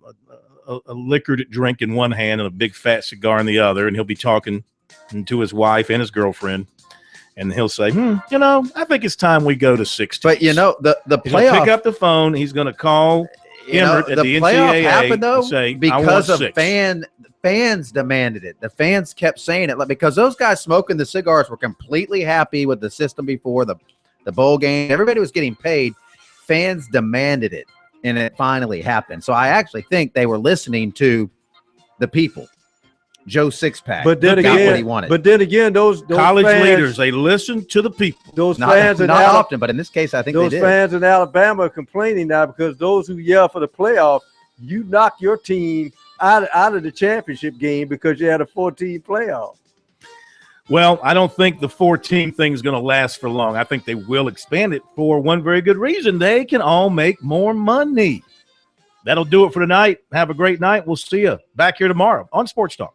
Speaker 4: a liquored drink in one hand and a big fat cigar in the other, and he'll be talking to his wife and his girlfriend, and he'll say, you know, I think it's time we go to 6 teams.
Speaker 5: But you know, the
Speaker 4: He's gonna
Speaker 5: playoff
Speaker 4: pick up the phone. He's going to call Emmert at the
Speaker 5: playoff
Speaker 4: NCAA
Speaker 5: happened though
Speaker 4: and say,
Speaker 5: because
Speaker 4: I
Speaker 5: of
Speaker 4: want 6.
Speaker 5: fans demanded it. The fans kept saying it because those guys smoking the cigars were completely happy with the system before the bowl game. Everybody was getting paid. Fans demanded it, and it finally happened. So I actually think they were listening to the people. Joe Sixpack,
Speaker 6: But then
Speaker 5: got
Speaker 6: again,
Speaker 5: what he wanted.
Speaker 6: But then again, those
Speaker 4: College
Speaker 6: fans,
Speaker 4: leaders, they listen to the people.
Speaker 6: Those
Speaker 5: not
Speaker 6: fans in
Speaker 5: often, but in this case, I think
Speaker 6: those
Speaker 5: they did.
Speaker 6: fans in Alabama are complaining now because those who yell for the playoff, you knock your team out of the championship game because you had a 14 playoff.
Speaker 4: Well, I don't think the 4-team thing is going to last for long. I think they will expand it for one very good reason. They can all make more money. That'll do it for tonight. Have a great night. We'll see you back here tomorrow on Sports Talk.